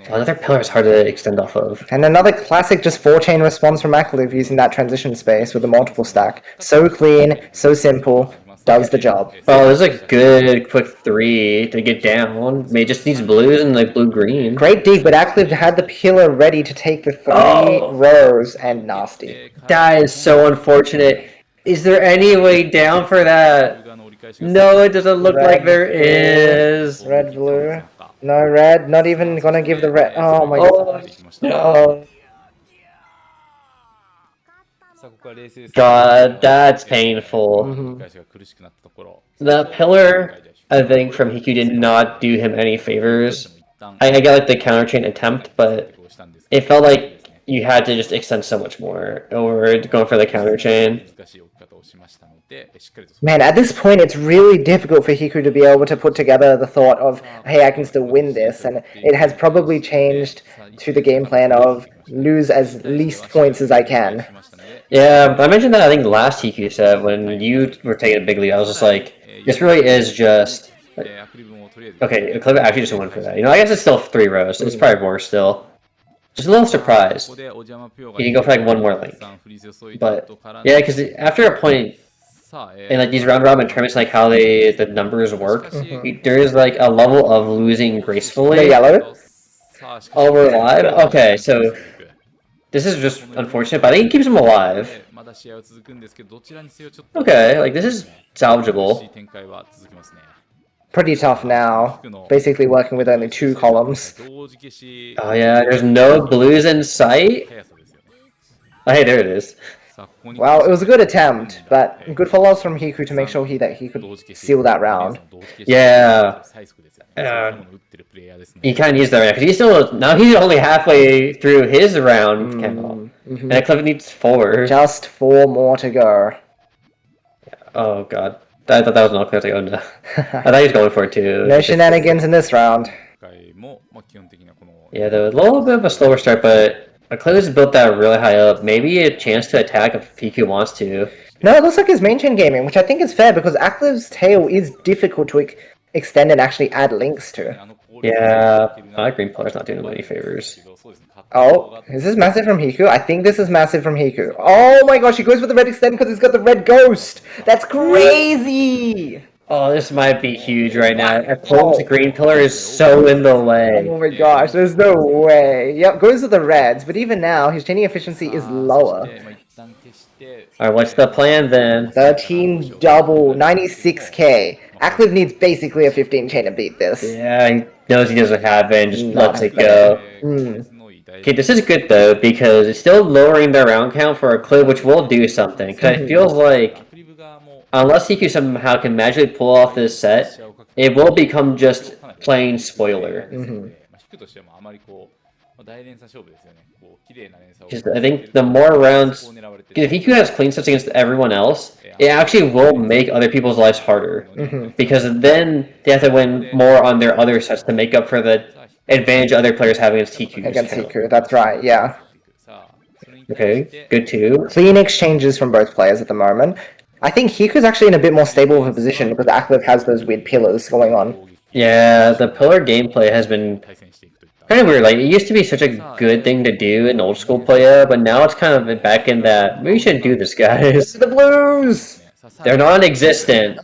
Another pillar is hard to extend off of. And another classic just 4-chain response from Acliv using that transition space with the multiple stack. So clean, so simple, does the job. Oh, this is a good quick 3 to get down. It just needs blues and like blue-green. Great dig, but Acliv had the pillar ready to take the 3 rows and nasty. That is so unfortunate. Is there any way down for that? No, it doesn't look like there is. Red, blue. No red, not even gonna give the red. Oh my god. No. God, that's painful. The pillar, I think, from Hiku did not do him any favors. I got like the counter chain attempt, but it felt like you had to just extend so much more over going for the counter chain. Man, at this point, it's really difficult for Hiku to be able to put together the thought of, hey, I can still win this, and it has probably changed to the game plan of lose as least points as I can. Yeah, I mentioned that I think last Hiku said when you were taking a big lead, I was just like, this really is just... Okay, Acliv actually just went for that. I guess it's still 3 rows, so it's probably more still. Just a little surprised. He can go for like one more link. But, yeah, because after a point, in like these round robin tournaments, like how the numbers work, there is like a level of losing gracefully. The yellow? Oh, we're live? Okay, so This is just unfortunate, but I think it keeps him alive. まだ試合は続くんですけど、どちらにせよちょっと Okay, like this is salvageable. 苦しい展開は続きますね。 Pretty tough now. Basically working with only 2 columns. 同時消し Oh yeah, there's no blues in sight. 速さですよね。 Oh, hey, there it is. さあここに Well, it was a good attempt, but good follow-ups from Hiku to make sure that he could seal that round. Yeah. サイスクですよね。そういうものを打ってるプレイヤーですね。 He kind of needs that right because he's still now he's only halfway through his round count, and Acliv needs 4. Just 4 more to go. Oh god, I thought that was not clear. Like, oh no, I thought he was going for it too. No shenanigans in this round. 今回もまあ基本的なこの Yeah, though a little bit of a slower start, but Acliv has built that really high up. Maybe a chance to attack if PQ wants to. No, it looks like his main chain gaming, which I think is fair because Acliv's tail is difficult to extend and actually add links to. Yeah, my green player's not doing him any favors. Oh, is this massive from Hiku? I think this is massive from Hiku. Oh my gosh, he goes for the red extend because he's got the red ghost! That's crazy! Oh, this might be huge right now. Acliv's green pillar is so in the way. Oh my gosh, there's no way. Yep, goes with the reds, but even now, his chaining efficiency is lower. Alright, what's the plan then? 13 double, 96k. Acliv needs basically a 15 chain to beat this. Yeah, he knows he doesn't have it and just Not lets it go. Okay, this is good though because it's still lowering their round count for Acliv, which will do something. Because it feels like unless Hiku somehow can magically pull off this set, it will become just plain spoiler. 引くとしてもあまりこう大連鎖勝負ですよね。こう綺麗な連鎖を Because I think the more rounds, if Hiku has clean sets against everyone else, it actually will make other people's lives harder. Because then they have to win more on their other sets to make up for the advantage other players have against Hiku. Against Hiku, that's right, yeah. Okay, good too. Clean exchanges from both players at the moment. I think Hiku's actually in a bit more stable of a position because Acliv has those weird pillars going on. Yeah, the pillar gameplay has been kind of weird. Like, it used to be such a good thing to do in old school playa, but now it's kind of back in that maybe we shouldn't do this, guys. The blues! They're non-existent.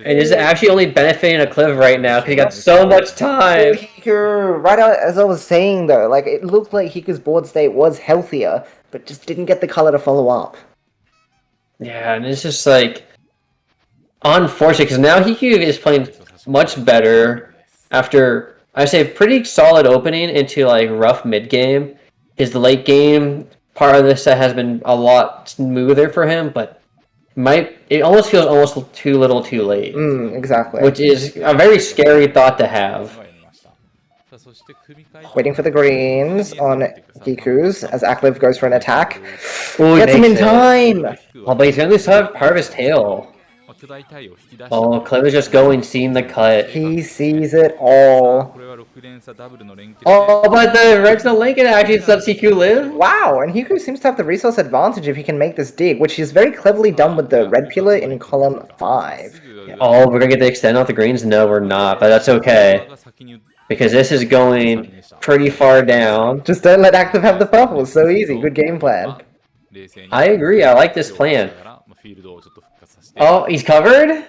And it's actually only benefiting Acliv right now because he got so much time. Hiku, right out as I was saying though, like it looked like Hiku's board state was healthier, but just didn't get the color to follow up. Yeah, and it's just like unfortunate because now Hiku is playing much better after I say pretty solid opening into like rough mid game. His late game part of this set has been a lot smoother for him, but it almost feels almost too little too late. Exactly. Which is a very scary thought to have. Waiting for the greens on Hiku's as Acliv goes for an attack. Ooh, Gets him in makes it. time! Oh, but he's gonna lose part of his tail. Oh, Cliv is just going, seeing the cut. He sees it all. Oh, but the red's no link, it actually lets Hiku live? Wow, and Hiku seems to have the resource advantage if he can make this dig, which is very cleverly done with the red pillar in column 5. Oh, we're gonna get the extend off the greens? No, we're not, but that's okay. Because this is going pretty far down. Just don't let Acliv have the purple, so easy, good game plan. I agree, I like this plan. Oh, he's covered?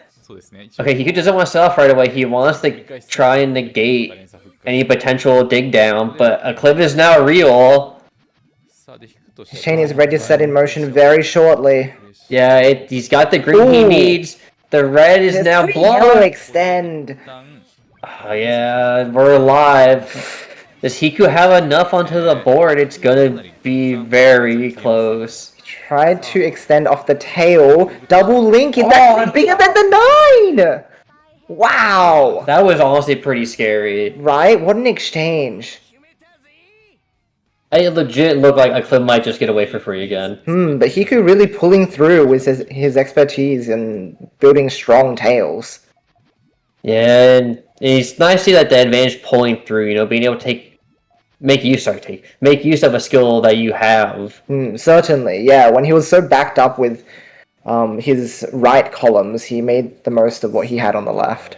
Okay, he doesn't want to sell off right away. He wants to try and negate any potential dig down, but Acliv is now real. His chain is ready to set in motion very shortly. Yeah, he's got the green he needs. The red is There's now 3 yellow blocked. extend. Oh yeah, we're alive. Does Hiku have enough onto the board? It's gonna be very close. Tried to extend off the tail. Double link, is that bigger than the 9? Wow! That was honestly pretty scary. Right? What an exchange. It legit looked like Acliv might just get away for free again. But Hiku really pulling through with his expertise in building strong tails. Yeah, and it's nice to see that the advantage pulling through, you know, being able to make use of a skill that you have. Certainly, yeah. When he was so backed up with his right columns, he made the most of what he had on the left.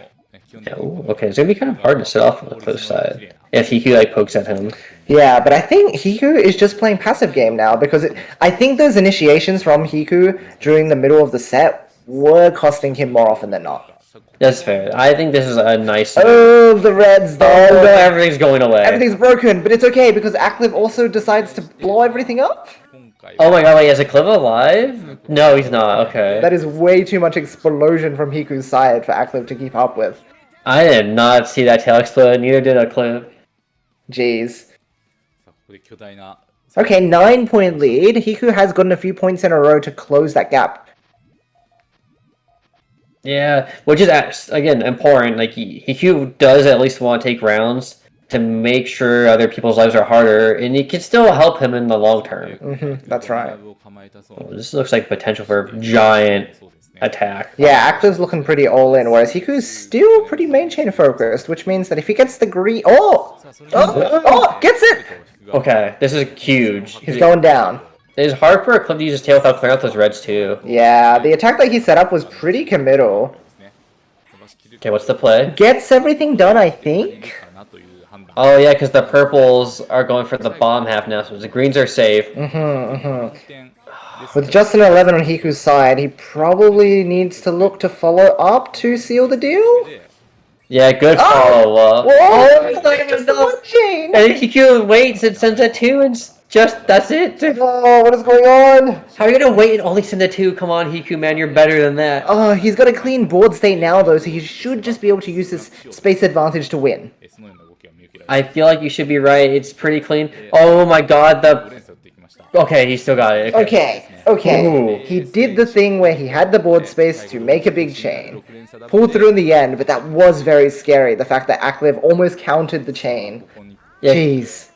Yeah, ooh, okay, it's gonna be kind of hard to set off on the close side if Hiku like pokes at him. Yeah, but I think Hiku is just playing passive game now because I think those initiations from Hiku during the middle of the set were costing him more often than not. That's fair. I think this is a nice. Oh, the reds though. Oh no, everything's going away. Everything's broken, but it's okay because Acliv also decides to blow everything up. Oh my god, wait, is Acliv alive? No, he's not. Okay. That is way too much explosion from Hiku's side for Acliv to keep up with. I did not see that tail explode. Neither did Acliv. Jeez. さあここで巨大な Okay, 9-point lead. Hiku has gotten a few points in a row to close that gap. Yeah, which is again important. Like Hiku does at least want to take rounds to make sure other people's lives are harder, and it can still help him in the long term. That's right. Oh, this looks like potential for a giant attack. Yeah, Active's looking pretty all in, whereas Hiku's still pretty main chain focused, which means that if he gets the green, gets it! Okay, this is huge. He's going down. It's hard for Acliv to use his tail without clearing out those reds too. Yeah, the attack that he set up was pretty committal. Okay, what's the play? Gets everything done, I think. Oh yeah, because the purples are going for the bomb half now, so the greens are safe. With just an 11 on Hiku's side, he probably needs to look to follow up to seal the deal. Yeah, good follow-up. Whoa! Just the one chain! And Hiku waits and sends a 2 and that's it. Oh, what is going on? How are you gonna wait and only send a 2? Come on, Hiku, man, you're better than that. Oh, he's got a clean board state now, though, so he should just be able to use this space advantage to win. I feel like you should be right. It's pretty clean. Oh my god, Okay, he still got it. Okay. Ooh. He did the thing where he had the board space to make a big chain. Pulled through in the end, but that was very scary. The fact that Acliv almost countered the chain. Yeah. Jeez.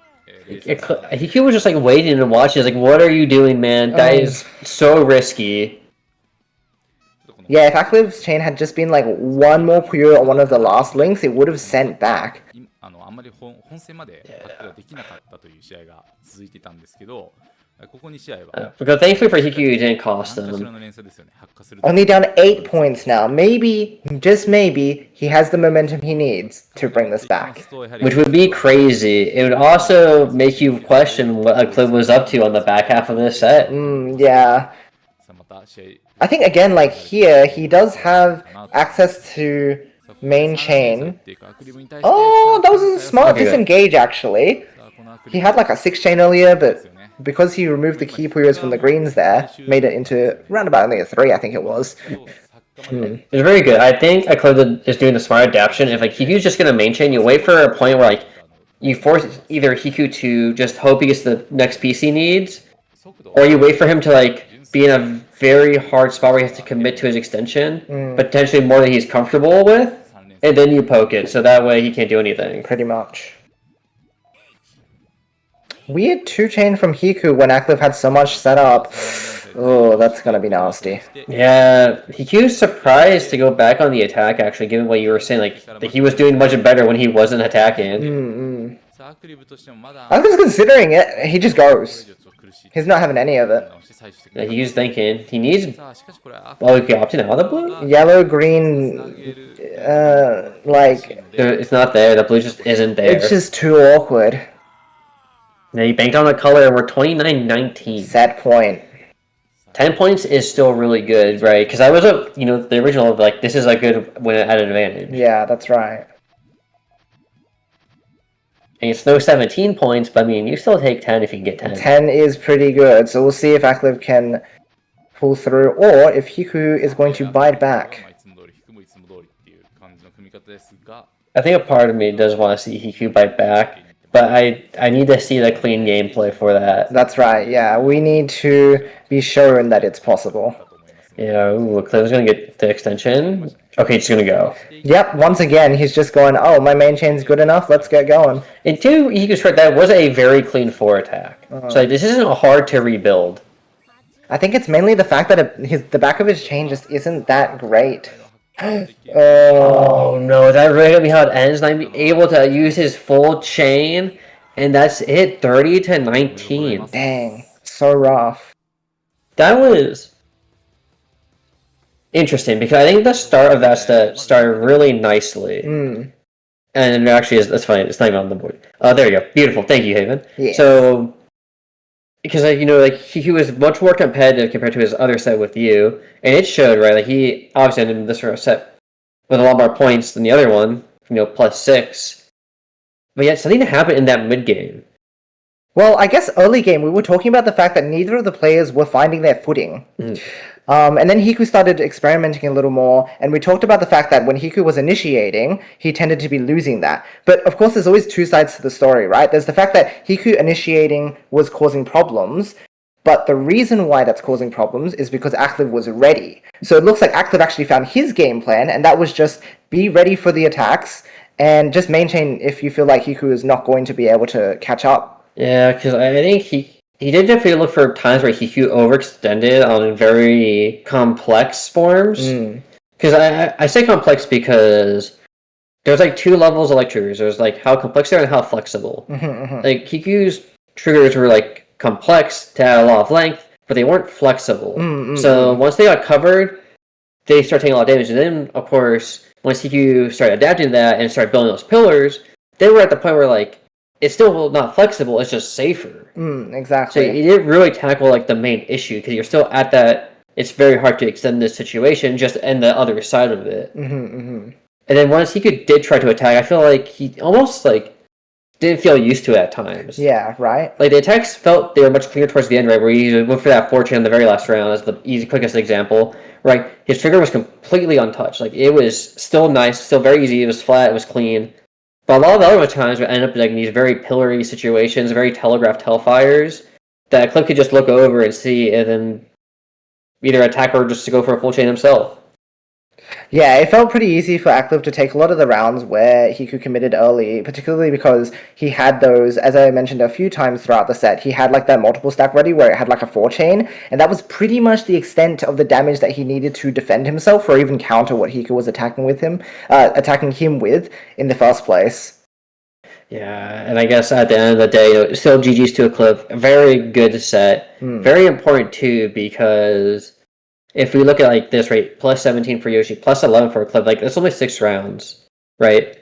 Hiku was just like waiting and watching. Like, what are you doing, man? That is so risky. Yeah, if Acliv's chain had just been like one more pure on one of the last links, it would have sent back. あんまり本戦まで発揮ができなかったという試合が続いてたんですけど、ここ2試合は Because thankfully for Hiku, it didn't cost 何かしら them. の連鎖ですよね。発火する Only down 8 points now. Maybe, just maybe, he has the momentum he needs to bring this back. Which would be crazy. It would also make you question what Acliv was up to on the back half of this set. Yeah. さあまた試合 I think again, like here, he does have access to main chain. Oh, that was a smart Okay, good. disengage actually. He had like a 6 chain earlier, but because he removed the key puyos from the greens there, made it into roundabout only a 3, I think it was. It's very good. I think Acliv is doing the smart adaptation. If like Hiku's just gonna main chain, you wait for a point where like you force either Hiku to just hope he gets the next piece he needs, or you wait for him to like be in a very hard spot where he has to commit to his extension, potentially more than he's comfortable with, and then you poke it, so that way he can't do anything. Pretty much. Weird 2-chain from Hiku when Acliv had so much set up. Oh, that's gonna be nasty. Yeah, Hiku's surprised to go back on the attack, actually, given what you were saying, like, that he was doing much better when he wasn't attacking. さあアクリブとしてもまだ Acliv's considering it, he just goes. He's not having any of it. 直して採取してく Yeah, る he's thinking, he needs... さあしかしこれは Oh, he can opt in out of the blue? Yellow, green, like, It's not there, the blue just isn't there. it's just too awkward. Yeah, he banked on a color, and we're 29-19. Set point. 10 points is still really good, right? Because I was, the original of, like, this is a good win at an advantage. Yeah, that's right. And it's no 17 points, but I mean, you still take 10 if you can get 10. 10 is pretty good, so we'll see if Acliv can pull through, or if Hiku is going to bite back. いつも通り引くもいつも通りっていう感じの組み方ですが I think a part of me does want to see Hiku bite back, but I need to see the clean gameplay for that. That's right, yeah, we need to be shown that it's possible. Yeah, ooh, Cliv's gonna get the extension. Okay, it's gonna go. Yep, once again, he's just going, oh, my main chain's good enough, let's get going. And two, Hiku's correct, that was a very clean 4 attack. So like, this isn't hard to rebuild. I think it's mainly the fact that the back of his chain just isn't that great. Oh no, is that really gonna be how it ends? Not be able to use his full chain, and that's it, 30-19. Dang, so rough. That was interesting because I think the start of that set started really nicely. And it actually is, that's fine, it's not even on the board. There you go. Beautiful. Thank you, Haven. Yeah. So, because, he was much more competitive compared to his other set with you, and it showed, right? Like, he obviously ended this set with a lot more points than the other one, +6. But yet something happened in that mid game. Well, I guess early game we were talking about the fact that neither of the players were finding their footing. And then Hiku started experimenting a little more, and we talked about the fact that when Hiku was initiating, he tended to be losing that. But of course, there's always two sides to the story, right? There's the fact that Hiku initiating was causing problems, but the reason why that's causing problems is because Acliv was ready. So it looks like Acliv actually found his game plan, and that was just be ready for the attacks, and just maintain if you feel like Hiku is not going to be able to catch up. Yeah, because I think he did definitely look for times where Hiku overextended on very complex forms. Because I say complex because there's like two levels of like triggers. There's like how complex they are and how flexible. Like Hiku's triggers were like complex to add a lot of length, but they weren't flexible. So once they got covered, they start taking a lot of damage. And then, of course, once Hiku started adapting to that and started building those pillars, they were at the point where like it's still not flexible, it's just safer. Exactly. So you didn't really tackle like the main issue because you're still at that. It's very hard to extend this situation, just end the other side of it. And then once Hiku did try to attack, I feel like he almost like didn't feel used to it at times. Yeah, right. Like the attacks felt they were much cleaner towards the end, right? Where he went for that fortune in the very last round as the quickest example. Right, his trigger was completely untouched. Like it was still nice, still very easy. It was flat, it was clean. But a lot of the other times would end up like in these very pillory situations, very telegraphed hellfires that Clip could just look over and see, and then either attack or just to go for a full chain himself. Yeah, it felt pretty easy for Acliv to take a lot of the rounds where Hiku committed early, particularly because he had those, as I mentioned a few times throughout the set, he had like that multiple stack ready where it had like a 4-chain, and that was pretty much the extent of the damage that he needed to defend himself or even counter what Hiku was attacking him with in the first place. Yeah, and I guess at the end of the day, still GG's to Acliv. A very good set. Very important too, because if we look at like this, right, plus 17 for Yoshi, plus 11 for Acliv, like that's only 6 rounds, right?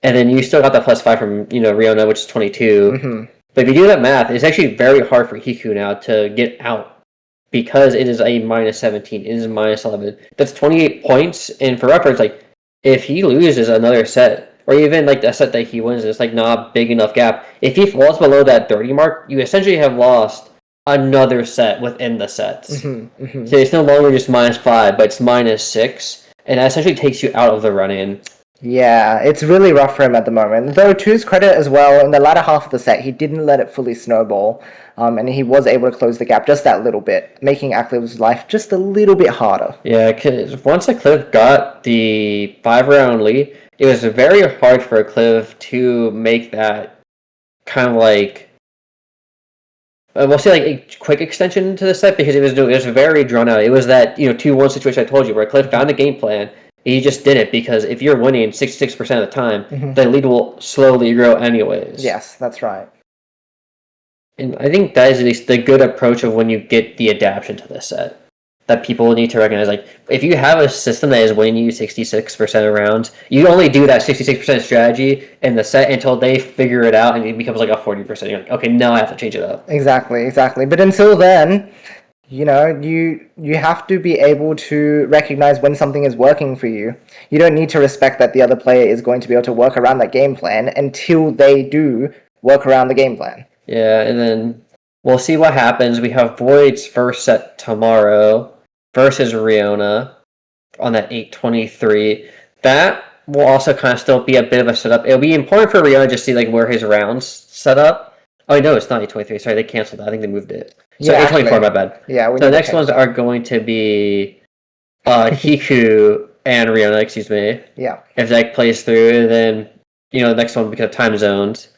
And then you still got that plus 5 from Riona, which is 22. But if you do that math, it's actually very hard for Hiku now to get out because it is a minus 17, it is minus 11. That's 28 points, and for reference, like if he loses another set, or even like the set that he wins, it's like not a big enough gap. If he falls below that 30 mark, you essentially have lost another set within the sets. So it's no longer just -5, but it's -6, and that essentially takes you out of the run-in. Yeah, it's really rough for him at the moment. Though to his credit as well, in the latter half of the set, he didn't let it fully snowball, and he was able to close the gap just that little bit, making Acliv's life just a little bit harder. Yeah, because once Acliv got the 5-round lead, it was very hard for Acliv to make that kind of like we'll say like a quick extension to the set because it was very drawn out. It was that 2-1 situation I told you where Cliff found the game plan. He just did it because if you're winning 66% of the time, the lead will slowly grow anyways. Yes, that's right. And I think that is at least the good approach of when you get the adaptation to this set that people need to recognize. Like if you have a system that is winning you 66% of rounds, you only do that 66% strategy in the set until they figure it out and it becomes like a 40%. You're like, okay, now I have to change it up. Exactly. But until then, you have to be able to recognize when something is working for you. You don't need to respect that the other player is going to be able to work around that game plan until they do work around the game plan. Yeah, and then we'll see what happens. We have Void's first set tomorrow versus Riona on that 8:23. That will also kind of still be a bit of a setup. It'll be important for Riona to see like where his rounds set up. Oh no, it's not 8:23. Sorry, they canceled that. I think they moved it. So Yeah, 8:24. My bad. Yeah. So the next ones are going to be Hiku and Riona. Excuse me. Yeah. If that plays through, then the next one because of time zones.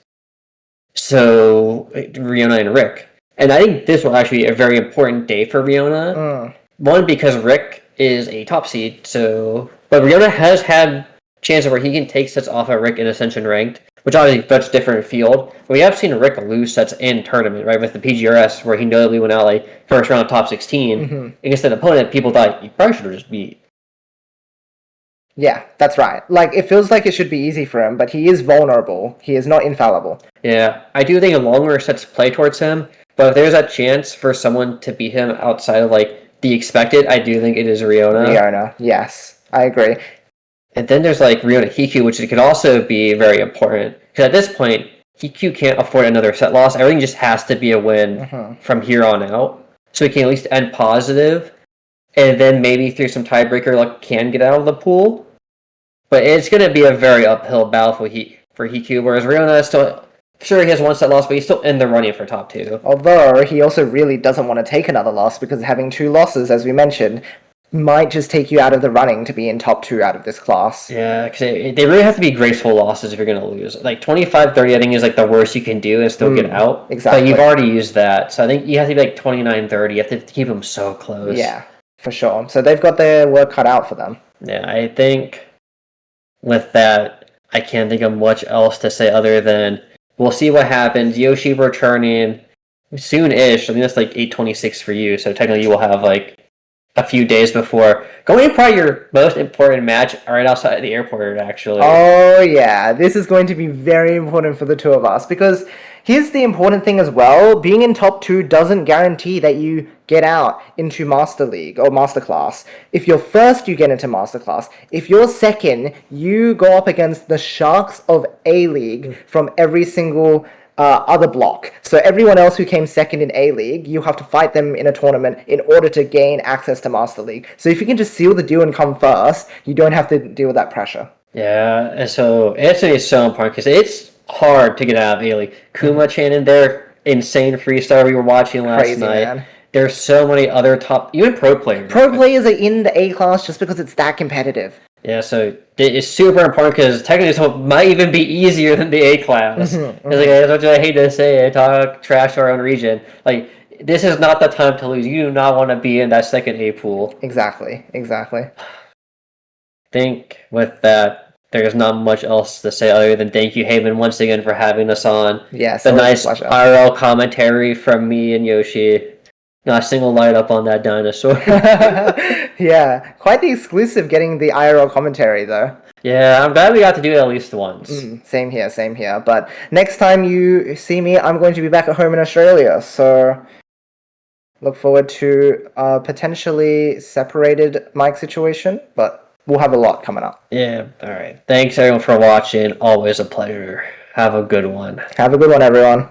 So Riona and Rick. And I think this will actually be a very important day for Riona. One, because Rick is a top seed, but Riona has had chances where he can take sets off of Rick in Ascension Ranked, which obviously that's different field. But we have seen Rick lose sets in tournament, right, with the PGRS, where he notably went out like first round top 16 against an opponent people thought he probably should have just beat. Yeah, that's right. Like, it feels like it should be easy for him, but he is vulnerable. He is not infallible. Yeah, I do think a longer sets play towards him, but if there's a chance for someone to beat him outside of, like, the expected, I do think it is Riona. Yes, I agree. And then there's like Riona Hiku, which could also be very important. Because at this point, Hiku can't afford another set loss. Everything just has to be a win from here on out. So he can at least end positive. And then maybe through some tiebreaker, like can get out of the pool. But it's going to be a very uphill battle for Hiku. Whereas Riona is still... Sure, he has one set loss, but he's still in the running for top 2. Although, he also really doesn't want to take another loss because having 2 losses, as we mentioned, might just take you out of the running to be in top 2 out of this class. Yeah, because they really have to be graceful losses if you're going to lose. Like 25-30, I think is like the worst you can do and still get out. Exactly. But you've already used that, so I think you have to be like 29-30. You have to keep them so close. Yeah, for sure. So they've got their work cut out for them. Yeah, I think with that, I can't think of much else to say other than we'll see what happens. Yoshi returning soon-ish. I think that's like 8:26 for you, so technically you will have like a few days before going to probably your most important match right outside the airport, actually. Oh, yeah. This is going to be very important for the 2 of us because here's the important thing as well. Being in top 2 doesn't guarantee that you get out into Master League or Master Class. If you're first, you get into Master Class. If you're second, you go up against the Sharks of A-League from every single other block. So everyone else who came second in A-League, you have to fight them in a tournament in order to gain access to Master League. So if you can just seal the deal and come first, you don't have to deal with that pressure. Yeah, and so it's going to be so important because it's hard to get out of A-League. Kuma-chan in there, insane freestyle we were watching last night. Man. There's so many other top, even pro players. Pro players are in the A class just because it's that competitive. Yeah, so it's super important because technically this might even be easier than the A class. Like, as much as I hate to say it, talk trash to our own region. Like, this is not the time to lose. You do not want to be in that second A pool. Exactly. I think with that, there's not much else to say other than thank you, Haven, once again for having us on. Yes, the nice IRL commentary from me and Yoshi. Not a single light up on that dinosaur. Yeah, quite the exclusive getting the IRL commentary though. Yeah, I'm glad we got to do it at least once. Same here. But next time you see me, I'm going to be back at home in Australia. So look forward to a potentially separated mic situation, but we'll have a lot coming up. Yeah, alright. Thanks everyone for watching. Always a pleasure. Have a good one. Have a good one, everyone.